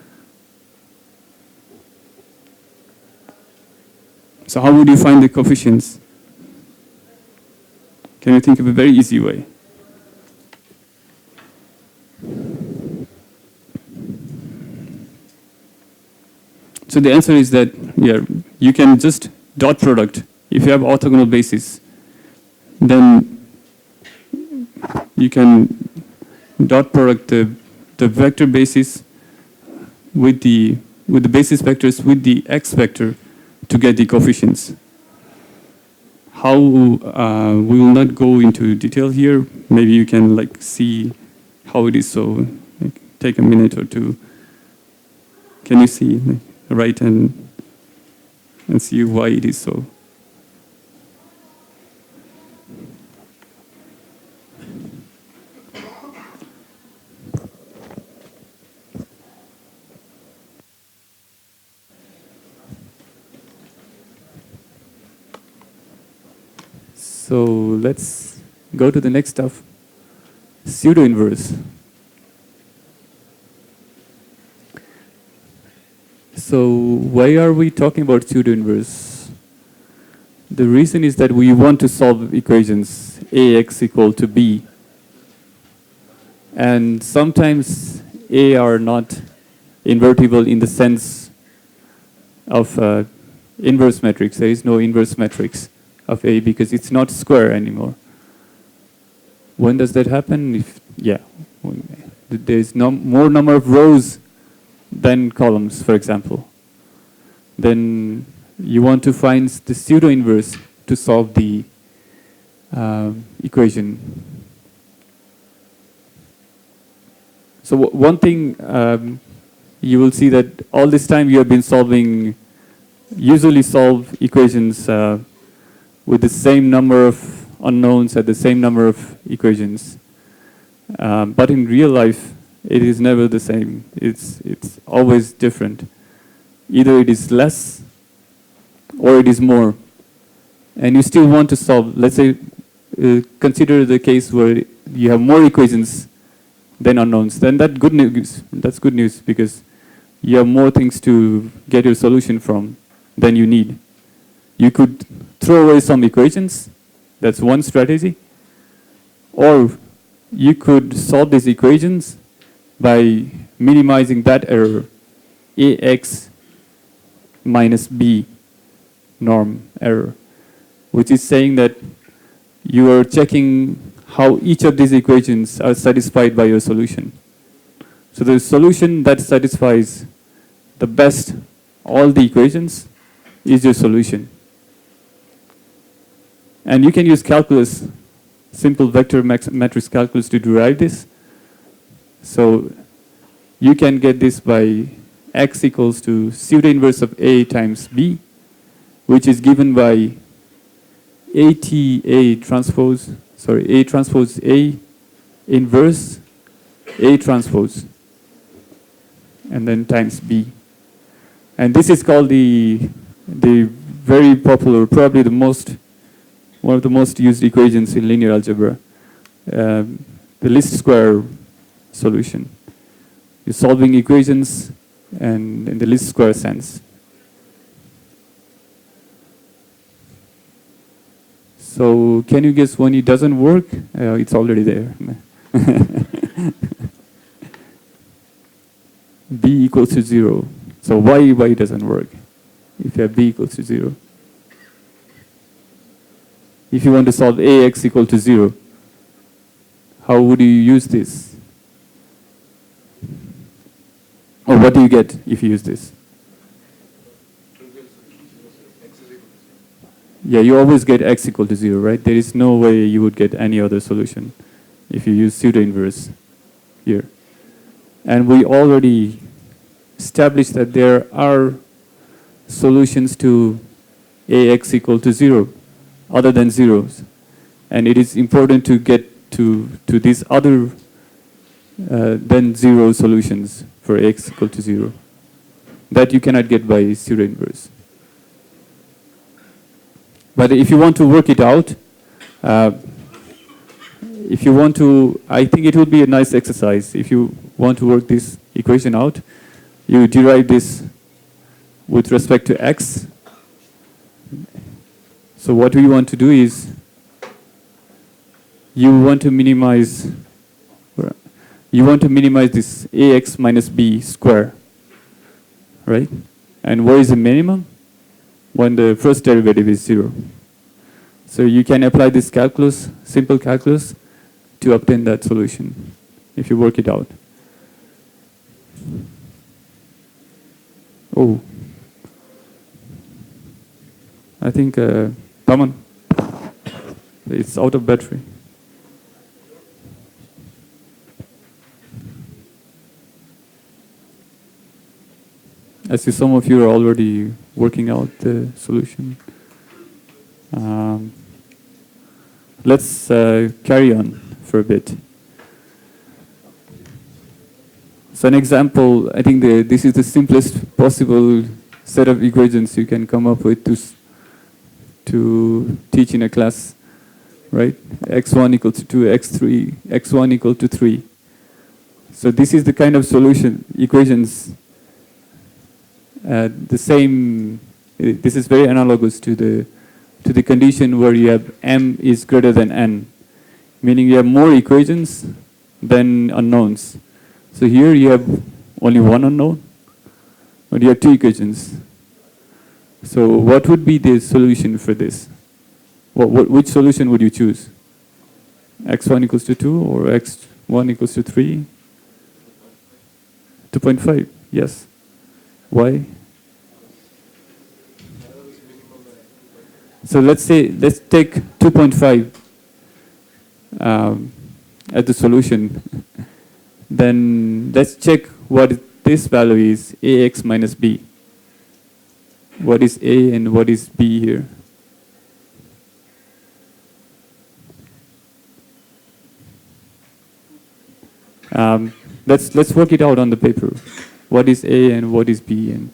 Speaker 4: So how would you find the coefficients? Can you think of a very easy way? So the answer is that, yeah, you can just dot product. If you have orthogonal basis, then you can dot product the vector basis with the basis vectors with the x vector to get the coefficients. How we will not go into detail here. Maybe you can like see how it is. So like, take a minute or two. Can you see right and see why it is so? So let's go to the next stuff, pseudoinverse. So why are we talking about pseudoinverse? The reason is that we want to solve equations ax equal to b. And sometimes a are not invertible in the sense of inverse matrix. There is no inverse matrix of A because it's not square anymore. When does that happen? If there's more number of rows than columns, for example, then you want to find the pseudo-inverse to solve the equation. So one thing you will see that all this time you have been usually solve equations with the same number of unknowns at the same number of equations. But in real life, it is never the same. It's always different. Either it is less or it is more. And you still want to solve, let's say, consider the case where you have more equations than unknowns. Then that's good news because you have more things to get your solution from than you need. You could throw away some equations. That's one strategy. Or you could solve these equations by minimizing that error, ax minus b norm error, which is saying that you are checking how each of these equations are satisfied by your solution. So the solution that satisfies the best all the equations is your solution. And you can use calculus, simple vector matrix calculus to derive this. So you can get this by x equals to pseudo-inverse of A times B, which is given by A transpose A inverse A transpose, and then times B. And this is called the very popular, probably one of the most used equations in linear algebra, the least square solution. You're solving equations and in the least square sense. So can you guess when it doesn't work? It's already there.
Speaker 2: b equals to 0. So y doesn't work if you have b equals to 0. If you want to solve ax equal to 0, how would you use this? Or what do you get if you use this? Yeah, you always get x equal to 0, right? There is no way you would get any other solution if you use pseudo-inverse here. And we already established that there are solutions to ax equal to 0 other than zeros. And it is important to get to these other than 0 solutions for x equal to 0 that you cannot get by pseudo-inverse. But if you want to work it out, if you want to, I think it would be a nice exercise. If you want to work this equation out, you derive this with respect to x. So what we want to do is, you want to minimize this ax minus b square, right? And what is the minimum? When the first derivative is 0. So you can apply this calculus, simple calculus, to obtain that solution, if you work it out. Oh. I think, Taman, it's out of battery. I see some of you are already working out the solution. Let's carry on for a bit. So an example, I think this is the simplest possible set of equations you can come up with to teach in a class, right? x1 equal to 2, x3, x1 equal to 3. So this is the kind of solution, equations, the same, this is very analogous to the condition where you have m is greater than n, meaning you have more equations than unknowns. So here you have only one unknown, but you have two equations. So what would be the solution for this? Which solution would you choose? x1 equals to 2 or x1 equals to 3? 2.5, yes. Why? So let's take 2.5 as the solution. Then let's check what this value is, ax minus b. What is a and what is b here? Let's work it out on the paper. What is a and what is b? And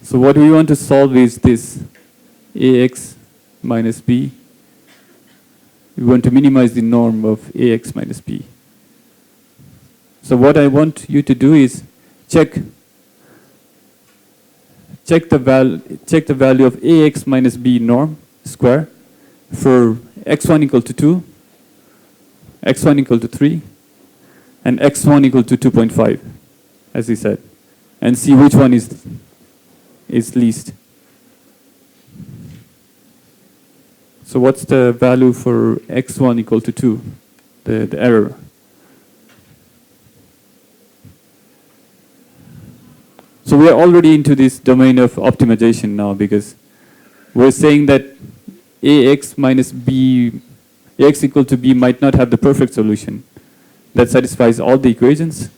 Speaker 2: so what we want to solve is this ax minus b. We want to minimize the norm of ax minus b. So what I want you to do is check the value of ax minus b norm square for x1 equal to 2, x1 equal to 3, and x1 equal to 2.5, as he said, and see which one is least. So what's the value for x1 equal to 2, the error? So we are already into this domain of optimization now, because we're saying that ax minus b, ax equal to b might not have the perfect solution that satisfies all the equations,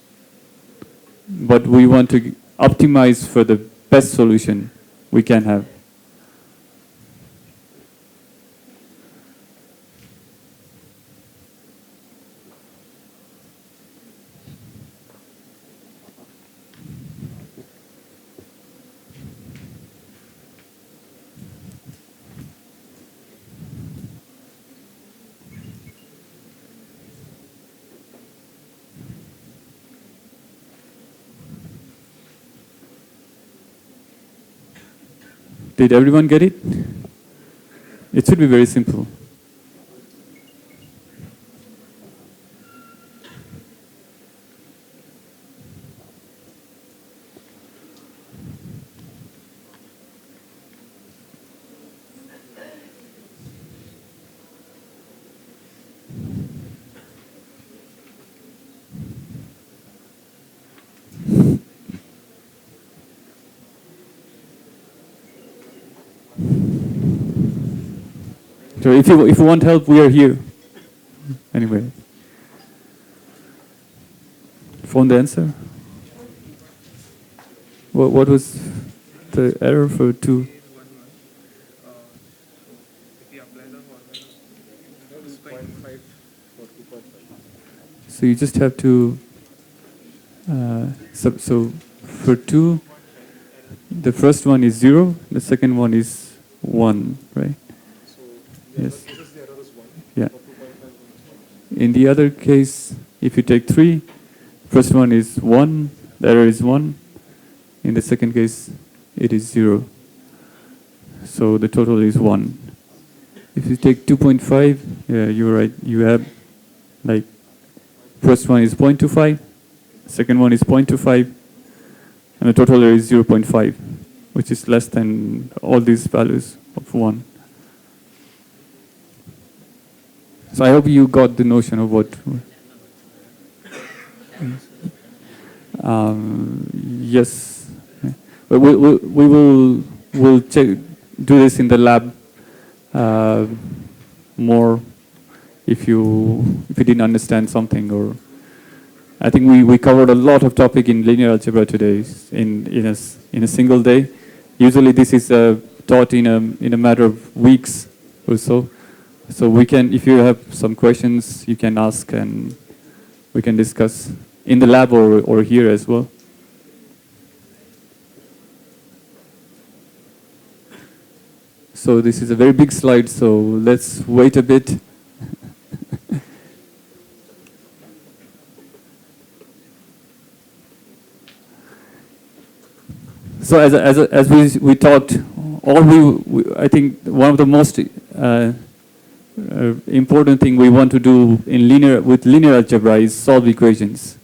Speaker 2: but we want to optimize for the best solution we can have. Did everyone get it? It should be very simple. So if you want help, we are here. Anyway. Found the answer? What was the error for 2? So you just have to, so for 2, the first one is 0, the second one is 1, right? Yes. Yeah. In the other case, if you take 3, first one is 1, the error is 1. In the second case, it is 0. So the total is 1. If you take 2.5, yeah, you're right. You have, like, first one is 0.25, second one is 0.25, and the total error is 0.5, which is less than all these values of 1. So I hope you got the notion of what. Yes, but we'll check, do this in the lab more if you didn't understand something, or I think we covered a lot of topic in linear algebra today in a single day. Usually this is taught in a matter of weeks or so. So we can, if you have some questions, you can ask and we can discuss in the lab or here as well. So this is a very big slide, so let's wait a bit. So as we talked, I think one of the most important thing we want to do with linear algebra is solve equations.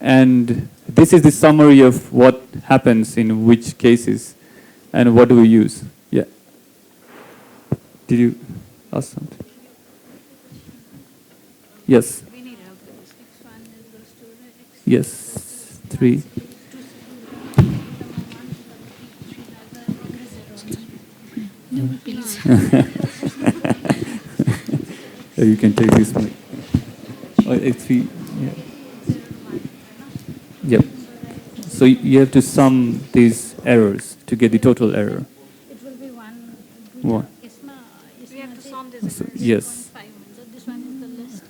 Speaker 2: And this is the summary of what happens in which cases and what do we use. Yeah. Did you ask something? Yes. Yes. 3.
Speaker 5: No, please.
Speaker 2: You can take this one. Oh, it's 3. Yeah. Yep. So you have to sum these errors to get the total error.
Speaker 5: It will be 1.
Speaker 2: One.
Speaker 5: We have to sum this error.
Speaker 2: Yes.
Speaker 5: 0.5. So this one is the list.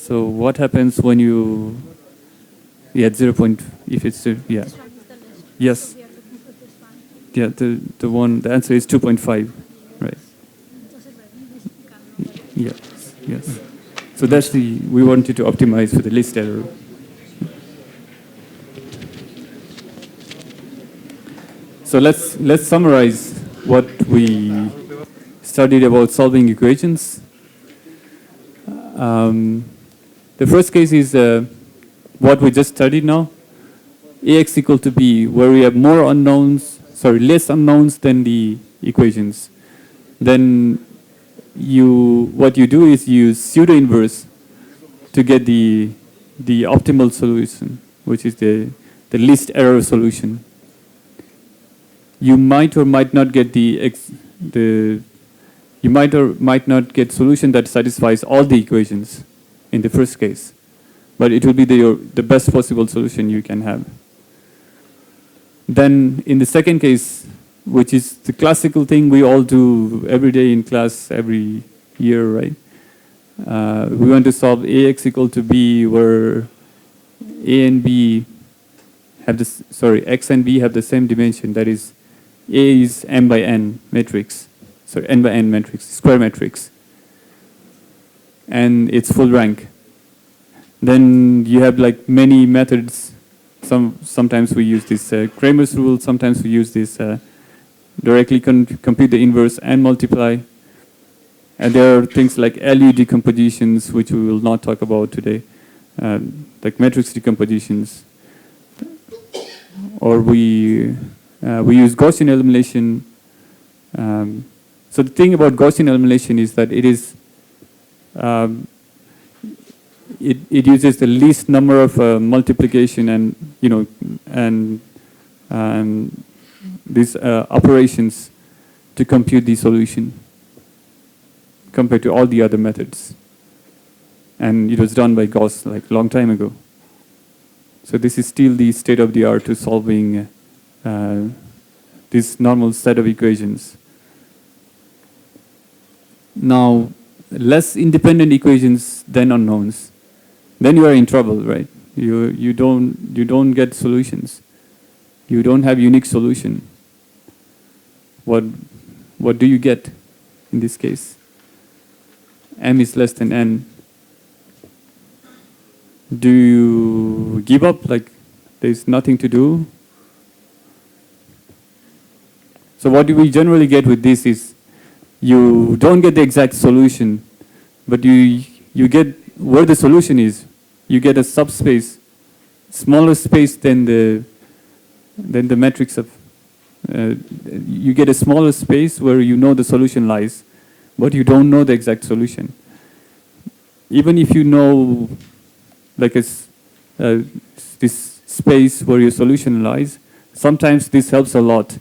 Speaker 2: So what happens when you, 0 point, if it's, yeah.
Speaker 5: This one is the list.
Speaker 2: Yes.
Speaker 5: So we are looking for this one.
Speaker 2: Yeah, the answer is 2.5, right? Yes. So that's we wanted to optimize for the list error. So let's summarize what we studied about solving equations. The first case is what we just studied now. Ax equal to b, where we have less unknowns than the equations. Then what you do is use pseudo-inverse to get the optimal solution, which is the least error solution. You might or might not get you might or might not get solution that satisfies all the equations in the first case, but it will be the best possible solution you can have. Then in the second case, which is the classical thing we all do every day in class, every year, right? We want to solve Ax equal to b, where A and B have X and B have the same dimension. That is, A is m by n matrix, n by n matrix, square matrix, and it's full rank. Then you have like many methods
Speaker 4: Sometimes we use this Kramer's rule, sometimes we use this directly compute the inverse and multiply. And there are things like LU decompositions, which we will not talk about today, like matrix decompositions. Or we use Gaussian elimination. So the thing about Gaussian elimination is that it uses the least number of multiplication and these operations to compute the solution compared to all the other methods. And it was done by Gauss like a long time ago. So this is still the state of the art to solving this normal set of equations. Now, less independent equations than unknowns, then you are in trouble, right? You don't get solutions. You don't have unique solution. What do you get in this case? M is less than n. Do you give up, like there's nothing to do? So what do we generally get with this is you don't get the exact solution, but you get where the solution is. You get a subspace, smaller space than the matrix of. You get a smaller space where you know the solution lies, but you don't know the exact solution. Even if you know, like this space where your solution lies, sometimes this helps a lot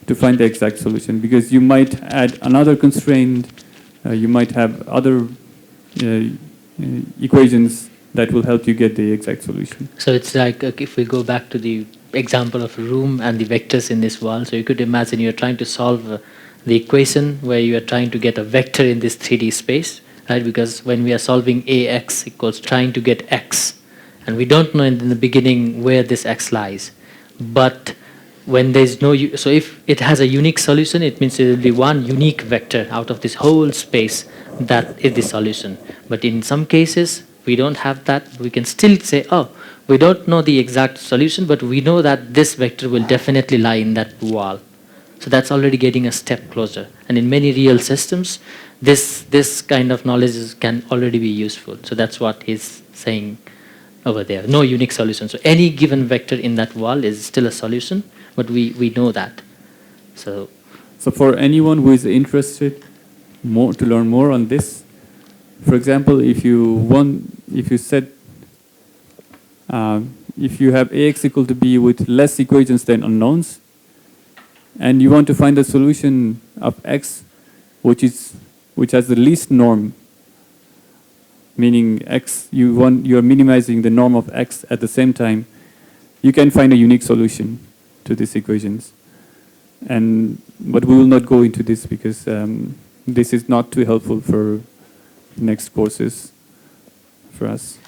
Speaker 4: to find the exact solution, because you might add another constraint, you might have other equations that will help you get the exact solution.
Speaker 1: So it's like if we go back to the example of a room and the vectors in this wall, so you could imagine you're trying to solve the equation where you are trying to get a vector in this 3D space, right? Because when we are solving AX equals trying to get X, and we don't know in the beginning where this X lies, but when there's no, so if it has a unique solution, it means there will be one unique vector out of this whole space that is the solution. But in some cases, we don't have that. We can still say, oh, we don't know the exact solution, but we know that this vector will definitely lie in that wall. So that's already getting a step closer. And in many real systems, this kind of knowledge can already be useful. So that's what he's saying over there. No unique solution. So any given vector in that wall is still a solution, but we know that. So
Speaker 4: for anyone who is interested to learn more on this, for example, if you have AX equal to B with less equations than unknowns, and you want to find the solution of X which has the least norm, meaning X, you are minimizing the norm of X at the same time, you can find a unique solution to these equations. But we will not go into this because this is not too helpful for next courses for us.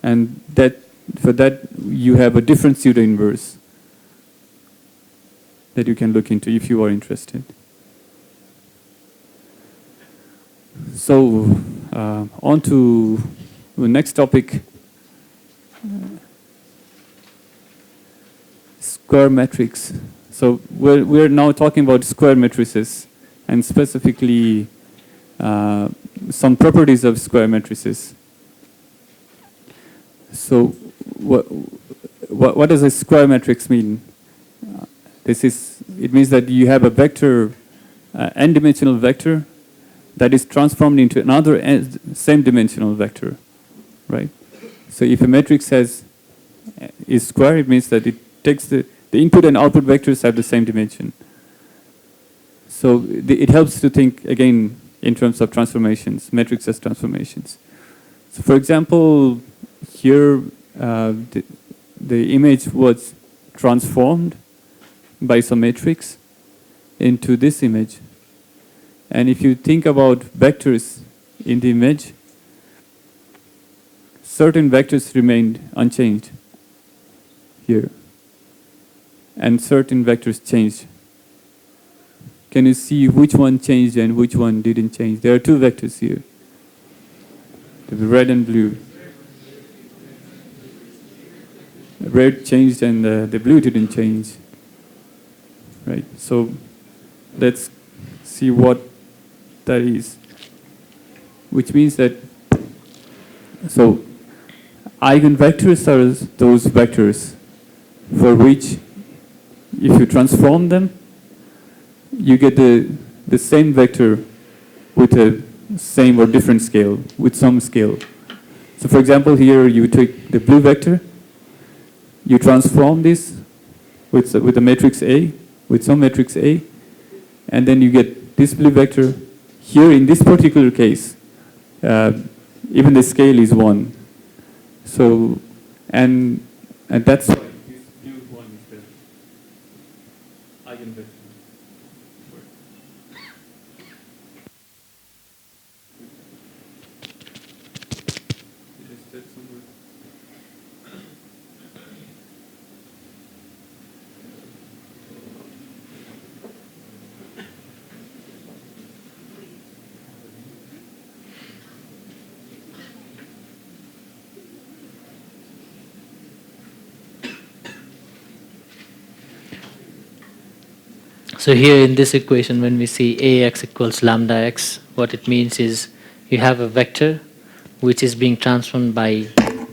Speaker 4: And for that you have a different pseudo-inverse that you can look into if you are interested. So on to the next topic, square matrix. So we're now talking about square matrices, and specifically some properties of square matrices. So what does a square matrix mean? It means that you have a vector, n-dimensional vector, that is transformed into another same dimensional vector, right? So if a matrix is square, it means that it takes the input and output vectors have the same dimension. So it helps to think again in terms of transformations, matrices transformations. So for example, here the image was transformed by some matrix into this image. And if you think about vectors in the image, certain vectors remained unchanged here, and certain vectors changed. Can you see which one changed and which one didn't change? There are two vectors here, the red and blue.
Speaker 2: red changed and the blue didn't change. Right, so let's see what that is. Which means that, so eigenvectors are those vectors for which if you transform them, you get the same vector with a same or different scale, with some scale. So for example, here you take the blue vector, you transform this with the matrix A, with some matrix A, and then you get this blue vector. Here in this particular case, even the scale is 1. So, and that's why this blue one is the eigenvector.
Speaker 1: So here in this equation, when we see Ax equals lambda x, what it means is you have a vector which is being transformed by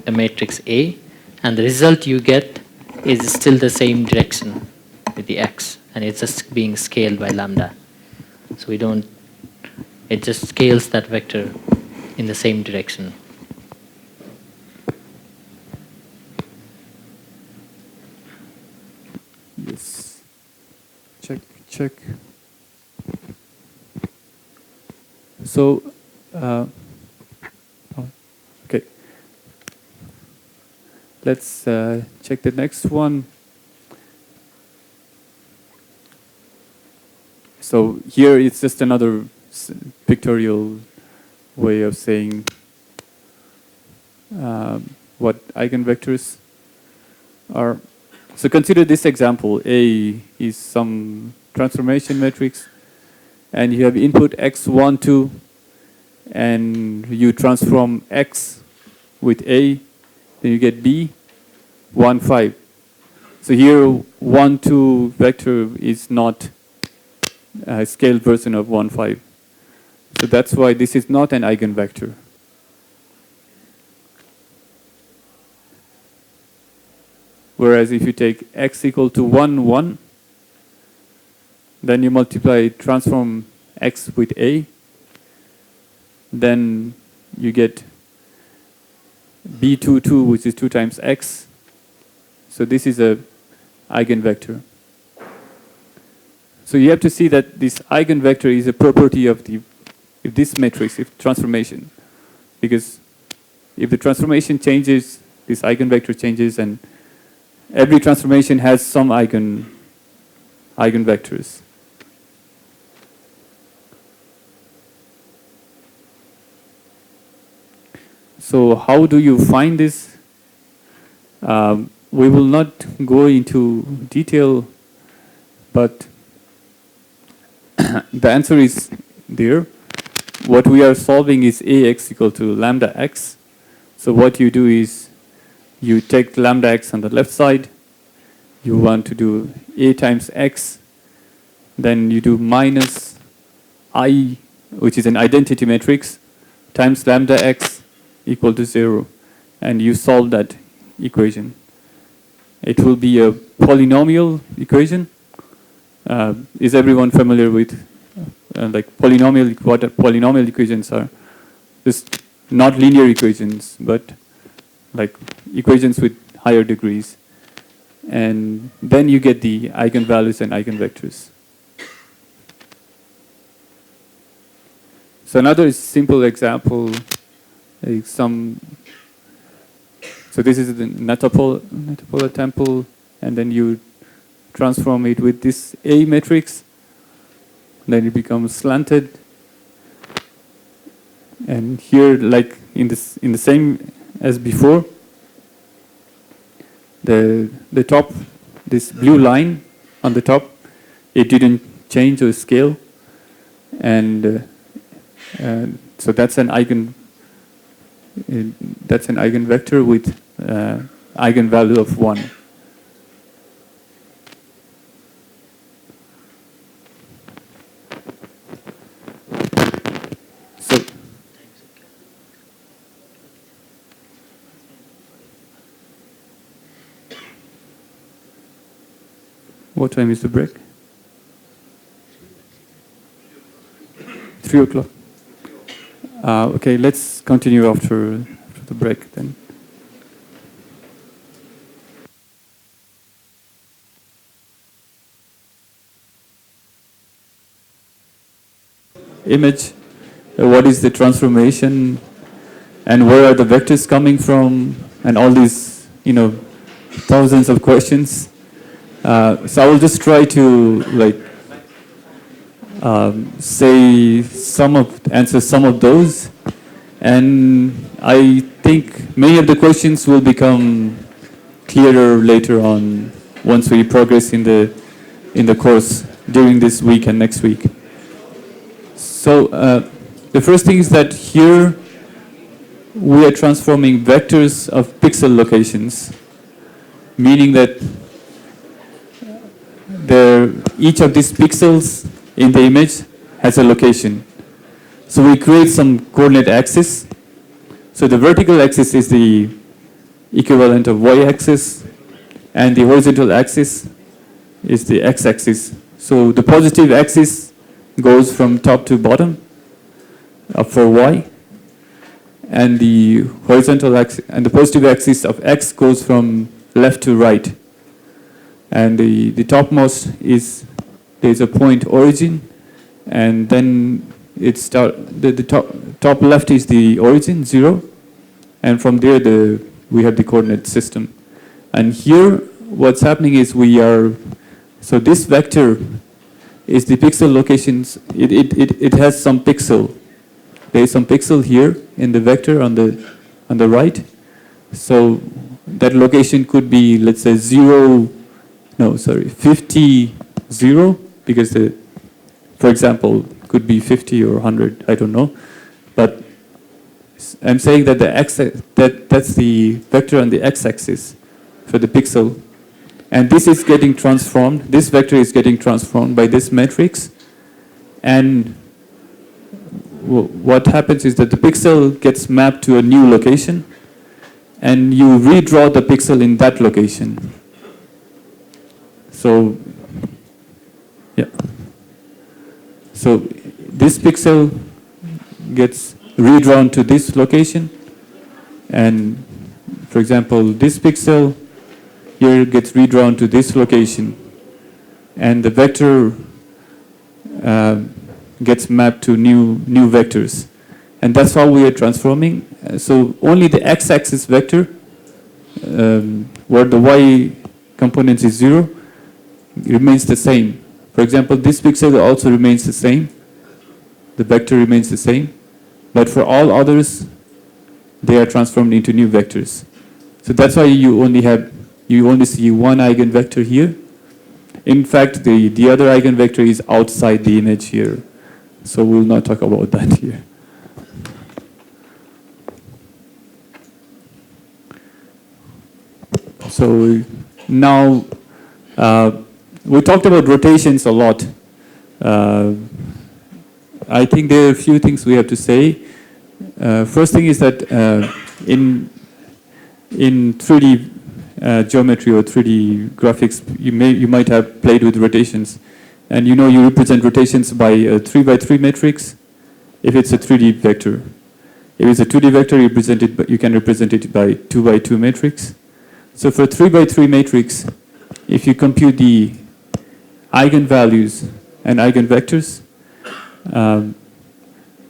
Speaker 1: a matrix A, and the result you get is still the same direction with the x, and it's just being scaled by lambda. So we don't, it just scales that vector in the same direction.
Speaker 2: Yes. Check. So, okay. Let's check the next one. So here it's just another pictorial way of saying what eigenvectors are. So consider this example. A is some transformation matrix, and you have input x1, 2, and you transform x with A, then you get B, 1, 5. So here 1, 2 vector is not a scaled version of 1, 5. So that's why this is not an eigenvector. Whereas if you take x equal to 1, 1, then you transform x with A, then you get B2, 2, which is 2 times x. So this is a eigenvector. So you have to see that this eigenvector is a property of this matrix, if transformation. Because if the transformation changes, this eigenvector changes, and every transformation has some eigenvectors. So how do you find this? We will not go into detail, but the answer is there. What we are solving is Ax equal to lambda x. So what you do is you take lambda x on the left side. You want to do A times x. Then you do minus I, which is an identity matrix, times lambda x equal to 0. And you solve that equation. It will be a polynomial equation. Is everyone familiar with like polynomial, what polynomial equations are? Just not linear equations, but like equations with higher degrees. And then you get the eigenvalues and eigenvectors. So another simple example is so this is the netapolar temple, and then you transform it with this A matrix, then it becomes slanted. And here, like in the same as before, the top, this blue line on the top, it didn't change or scale, and so that's an eigenvector with eigenvalue of 1. So what time is the break? 3 o'clock. Okay, let's continue after the break then. Image, what is the transformation, and where are the vectors coming from, and all these, thousands of questions. So I will just try to answer some of those, and I think many of the questions will become clearer later on once we progress in the course during this week and next week. So the first thing is that here we are transforming vectors of pixel locations, meaning that each of these pixels in the image has a location. So we create some coordinate axis. So the vertical axis is the equivalent of y-axis, and the horizontal axis is the x-axis. So the positive axis goes from top to bottom for y, and the horizontal axis and the positive axis of x goes from left to right. And the topmost is there's a point origin, and then the top left is the origin 0, and from there we have the coordinate system. And here what's happening is so this vector is the pixel locations. It has some pixel. There is some pixel here in the vector on the right. So that location could be, let's say 50, 0, because for example, could be 50 or 100, I don't know. But I'm saying that that's the vector on the x-axis for the pixel. And this is getting transformed, this vector is getting transformed by this matrix. And what happens is that the pixel gets mapped to a new location, and you redraw the pixel in that location. So, yeah. So this pixel gets redrawn to this location, and for example, this pixel here gets redrawn to this location, and the vector gets mapped to new vectors, and that's how we are transforming. So only the x-axis vector, where the y component is 0, remains the same. For example, this pixel also remains the same. The vector remains the same, but for all others, they are transformed into new vectors. So that's why you only see one eigenvector here. In fact, the other eigenvector is outside the image here. So we'll not talk about that here. So now, we talked about rotations a lot. I think there are a few things we have to say. First thing is that in 3D geometry or 3D graphics, you might have played with rotations, and you represent rotations by a 3x3 matrix if it's a 3D vector. If it's a 2D vector, you can represent it by 2x2 matrix. So for 3x3 matrix, if you compute the eigenvalues and eigenvectors,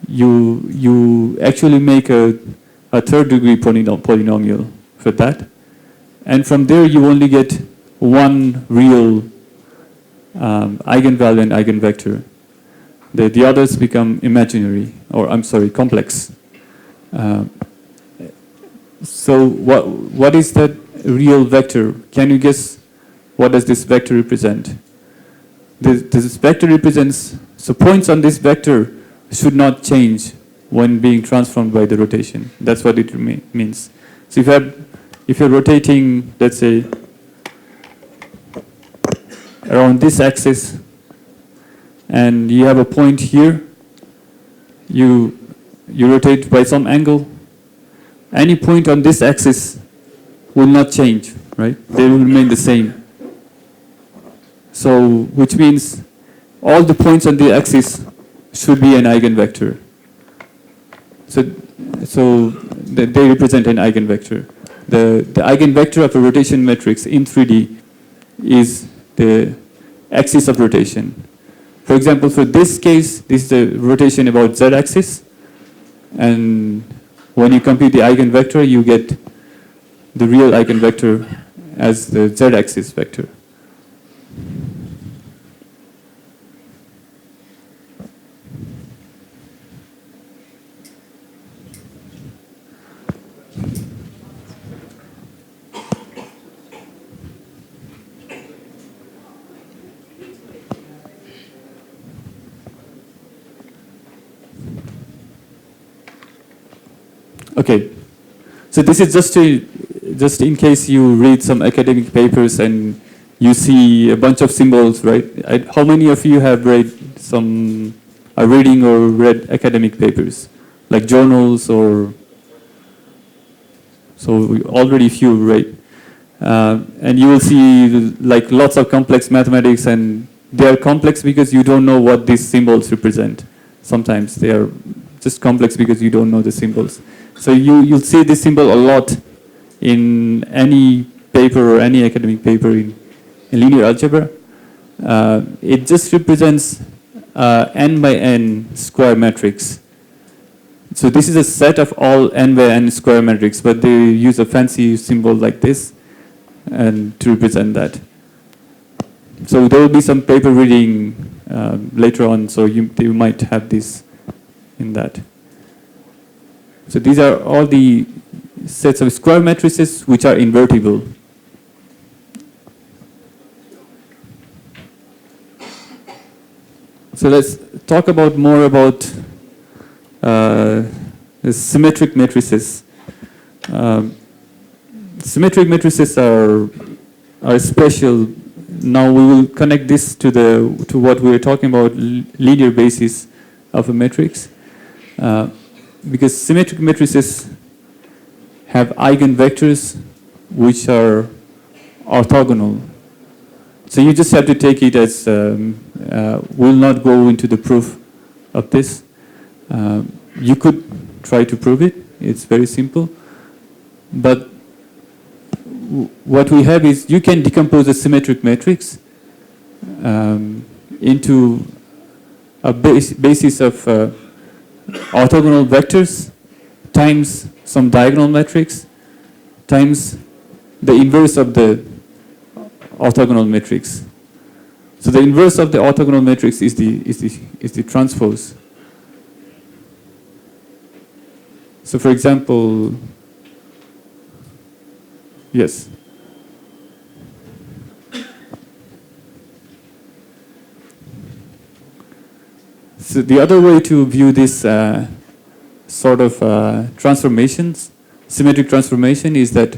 Speaker 2: you actually make a third degree polynomial for that. And from there you only get one real eigenvalue and eigenvector. The others become imaginary, or complex. So what is that real vector? Can you guess what does this vector represent? This vector represents, so points on this vector should not change when being transformed by the rotation. That's what it means. So if you have if you're rotating, let's say, around this axis, and you have a point here, you rotate by some angle, any point on this axis will not change, right? They will remain the same. So, which means all the points on the axis should be an eigenvector. So they represent an eigenvector. The eigenvector of a rotation matrix in 3D is the axis of rotation. For example, for this case, this is the rotation about z-axis, and when you compute the eigenvector, you get the real eigenvector as the z-axis vector. Okay, so this is just in case you read some academic papers and you see a bunch of symbols, right? How many of you have read are reading or read academic papers, like journals or? So already few, right? And you will see like lots of complex mathematics, and they are complex because you don't know what these symbols represent. Sometimes they are just complex because you don't know the symbols. So you'll see this symbol a lot in any paper or any academic paper in linear algebra. It just represents n by n square matrix. So this is a set of all n by n square matrix, but they use a fancy symbol like this and to represent that. So there will be some paper reading later on, so you might have this in that. So these are all the sets of square matrices which are invertible. So let's talk more about the symmetric matrices. Symmetric matrices are special. Now we will connect this to what we were talking about, linear basis of a matrix. Because symmetric matrices have eigenvectors which are orthogonal. So you just have to take it as, we'll not go into the proof of this. You could try to prove it, it's very simple. But what we have is you can decompose a symmetric matrix into a basis of orthogonal vectors times some diagonal matrix times the inverse of the orthogonal matrix. So the inverse of the orthogonal matrix is the transpose. So for example, yes. So the other way to view this sort of transformations, symmetric transformation, is that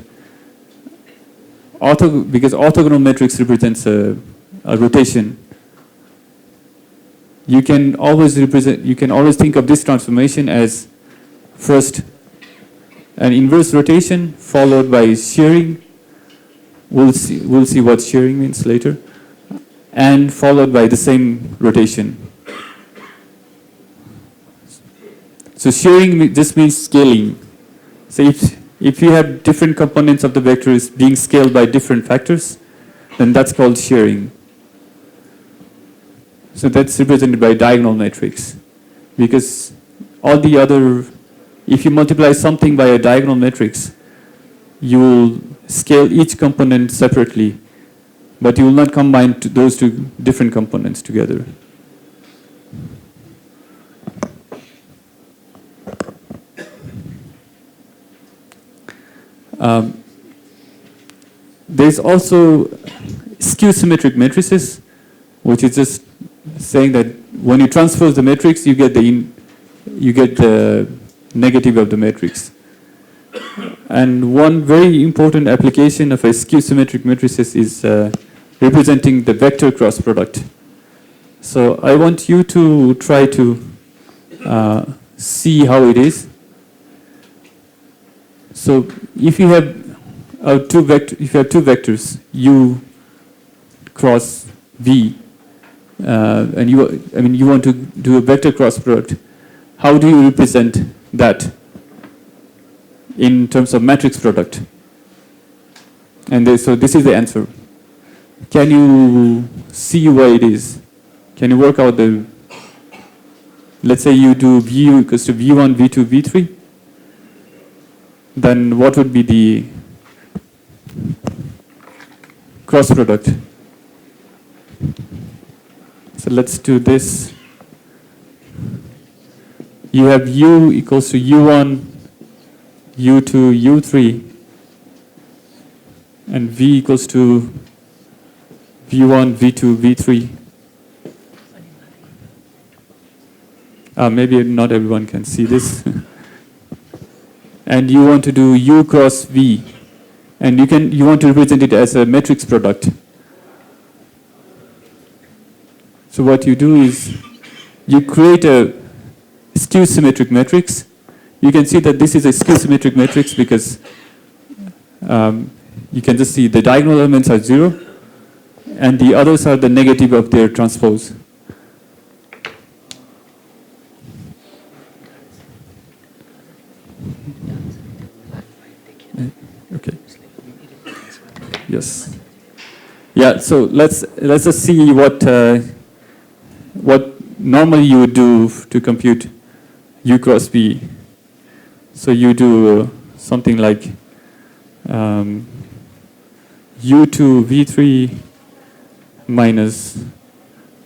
Speaker 2: because orthogonal matrix represents a rotation, you can always think of this transformation as first an inverse rotation followed by shearing. We'll see what shearing means later, and followed by the same rotation. So shearing just means scaling. So if you have different components of the vectors being scaled by different factors, then that's called shearing. So that's represented by diagonal matrix. Because all the other, if you multiply something by a diagonal matrix, you will scale each component separately, but you will not combine those two different components together. There's also skew symmetric matrices, which is just saying that when you transpose the matrix, you get the negative of the matrix. And one very important application of a skew-symmetric matrices is representing the vector cross product. So I want you to try to see how it is. So if you have two vectors, u cross v, and you want to do a vector cross product, how do you represent that in terms of matrix product? And so this is the answer. Can you see why it is? Can you work out the, let's say you do v equals to v1, v2, v3, then what would be the cross product? So let's do this. You have u equals to u1, u2, u3, and v equals to v1, v2, v3. Maybe not everyone can see this. And you want to do u cross v, and you want to represent it as a matrix product. So what you do is you create a skew-symmetric matrix. You can see that this is a skew-symmetric matrix because you can just see the diagonal elements are 0, and the others are the negative of their transpose. Okay. Yes. Yeah. So let's just see what normally you would do to compute u cross v. So you do something like u2 v3 minus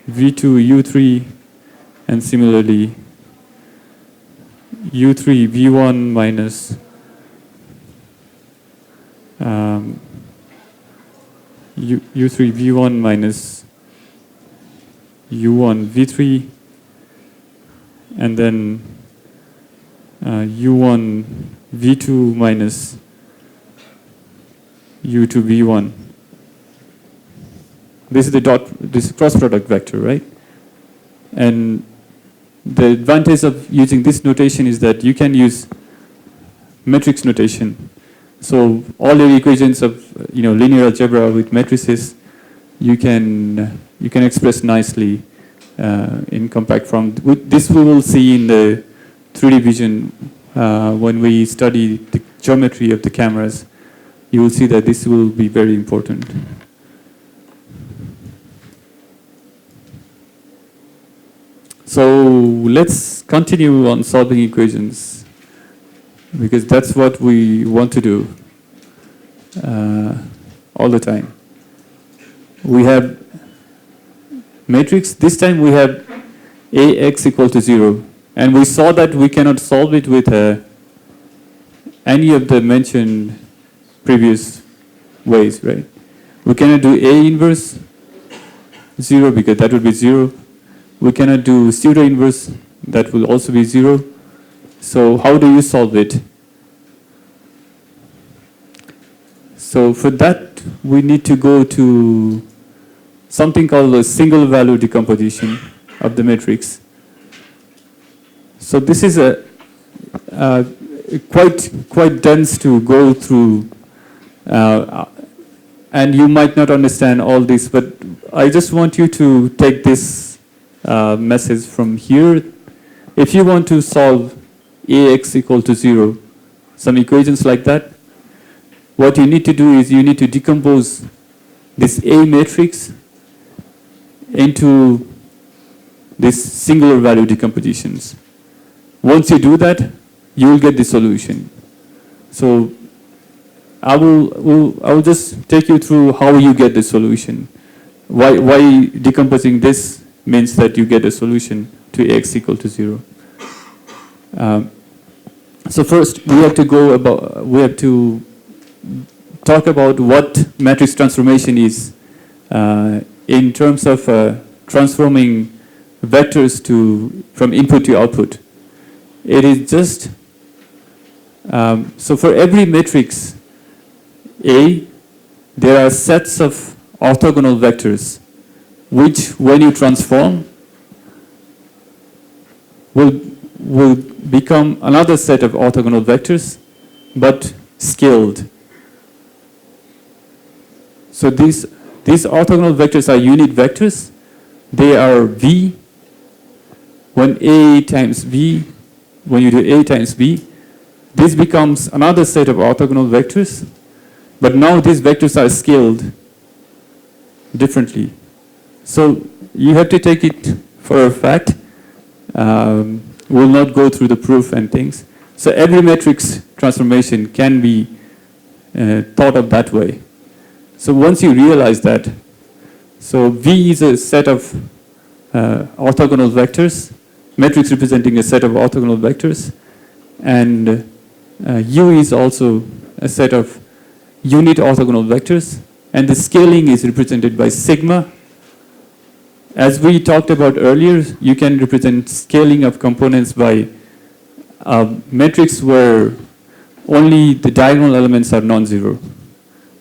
Speaker 2: v2 u3, and similarly u3 v1 minus u3 v1 minus u1 v3, and then u1 v2 minus u2 v1. This is this cross product vector, right? And the advantage of using this notation is that you can use matrix notation. So all your equations of linear algebra with matrices, you can express nicely in compact form. This we will see in the 3D vision when we study the geometry of the cameras. You will see that this will be very important. So let's continue on solving equations, because that's what we want to do all the time. We have matrix. This time we have ax equal to 0. And we saw that we cannot solve it with any of the mentioned previous ways, right? We cannot do A inverse 0 because that would be 0. We cannot do pseudo inverse, that will also be 0. So how do you solve it? So for that, we need to go to something called a single value decomposition of the matrix. So this is quite dense to go through, and you might not understand all this, but I just want you to take this message from here. If you want to solve ax equal to 0, some equations like that, what you need to do is you need to decompose this A matrix into these singular value decompositions. Once you do that, you will get the solution. So I will just take you through how you get the solution. Why decomposing this means that you get a solution to x equal to 0. So first we have to talk about what matrix transformation is in terms of transforming vectors from input to output. It is just So for every matrix A, there are sets of orthogonal vectors, which when you transform, will become another set of orthogonal vectors, but scaled. So these orthogonal vectors are unit vectors. They are V. When A times V, when you do A times B, this becomes another set of orthogonal vectors, but now these vectors are scaled differently. So you have to take it for a fact. We'll not go through the proof and things. So every matrix transformation can be thought of that way. So once you realize that, so V is a set of orthogonal vectors, matrix representing a set of orthogonal vectors, and U is also a set of unit orthogonal vectors, and the scaling is represented by sigma. As we talked about earlier, you can represent scaling of components by a matrix where only the diagonal elements are non-zero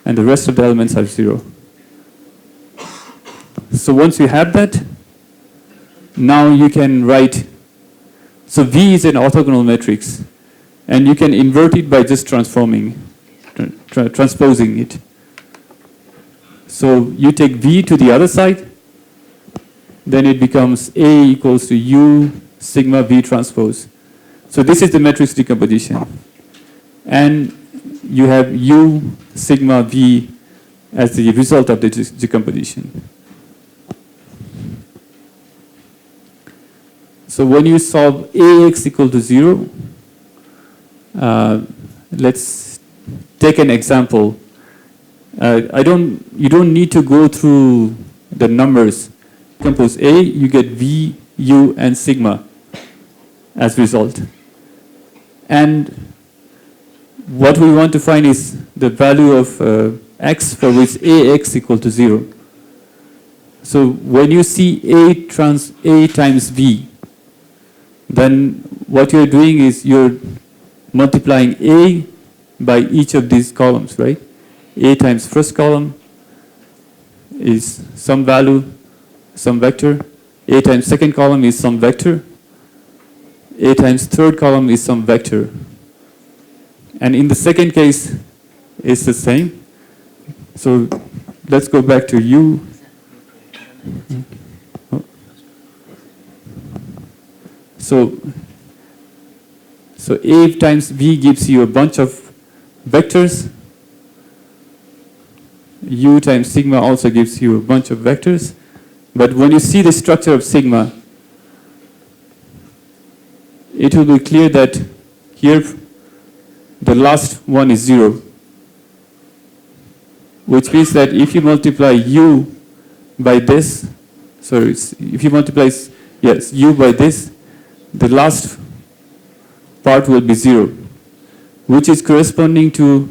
Speaker 2: and the rest of the elements are 0. So once you have that, now you can write, so V is an orthogonal matrix, and you can invert it by just transforming, transposing it. So you take V to the other side, then it becomes A equals to U sigma V transpose. So this is the matrix decomposition. And you have U sigma V as the result of the decomposition. So when you solve AX equal to 0, let's take an example. You don't need to go through the numbers. Compose A, you get V, U, and sigma as result. And what we want to find is the value of X for which AX equal to 0. So when you see A times V, then what you're doing is you're multiplying A by each of these columns, right? A times first column is some value, some vector. A times second column is some vector. A times third column is some vector. And in the second case, it's the same. So let's go back to U. So A times V gives you a bunch of vectors. U times sigma also gives you a bunch of vectors. But when you see the structure of sigma, it will be clear that here the last one is 0. Which means that if you multiply U by this, if you multiply, yes, U by this, the last part will be 0, which is corresponding to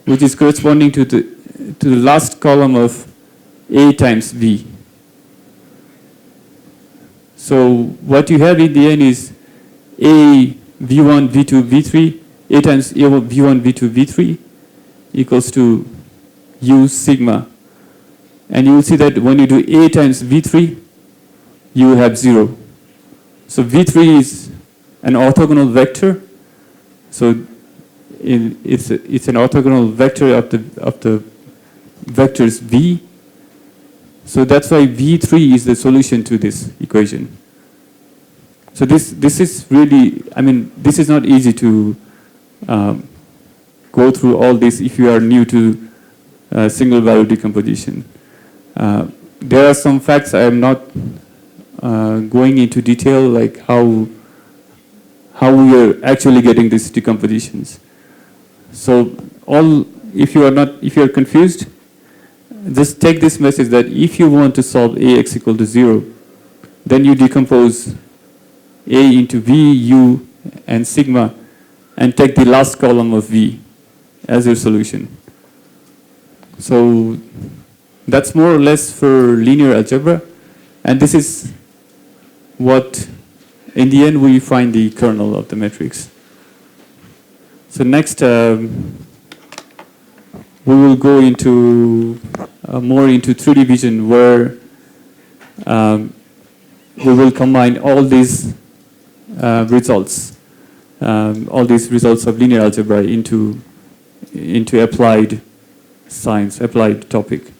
Speaker 2: the last column of A times V. So what you have in the end is A V1 V2 V3, A times A V1 V2 V3 equals to U sigma. And you will see that when you do A times V3, you will have 0. So V3 is an orthogonal vector. So it's an orthogonal vector of the vectors V. So that's why V3 is the solution to this equation. So this is really, I mean, this is not easy to go through all this if you are new to single value decomposition. There are some facts I am not going into detail, like how we are actually getting these decompositions. So if you are confused, just take this message that if you want to solve Ax equal to 0, then you decompose A into V, U, and sigma, and take the last column of V as your solution. So that's more or less for linear algebra, and this is what in the end we find the kernel of the matrix. So next we will go into more into 3D vision, where we will combine all these results, all these results of linear algebra into applied science, applied topic.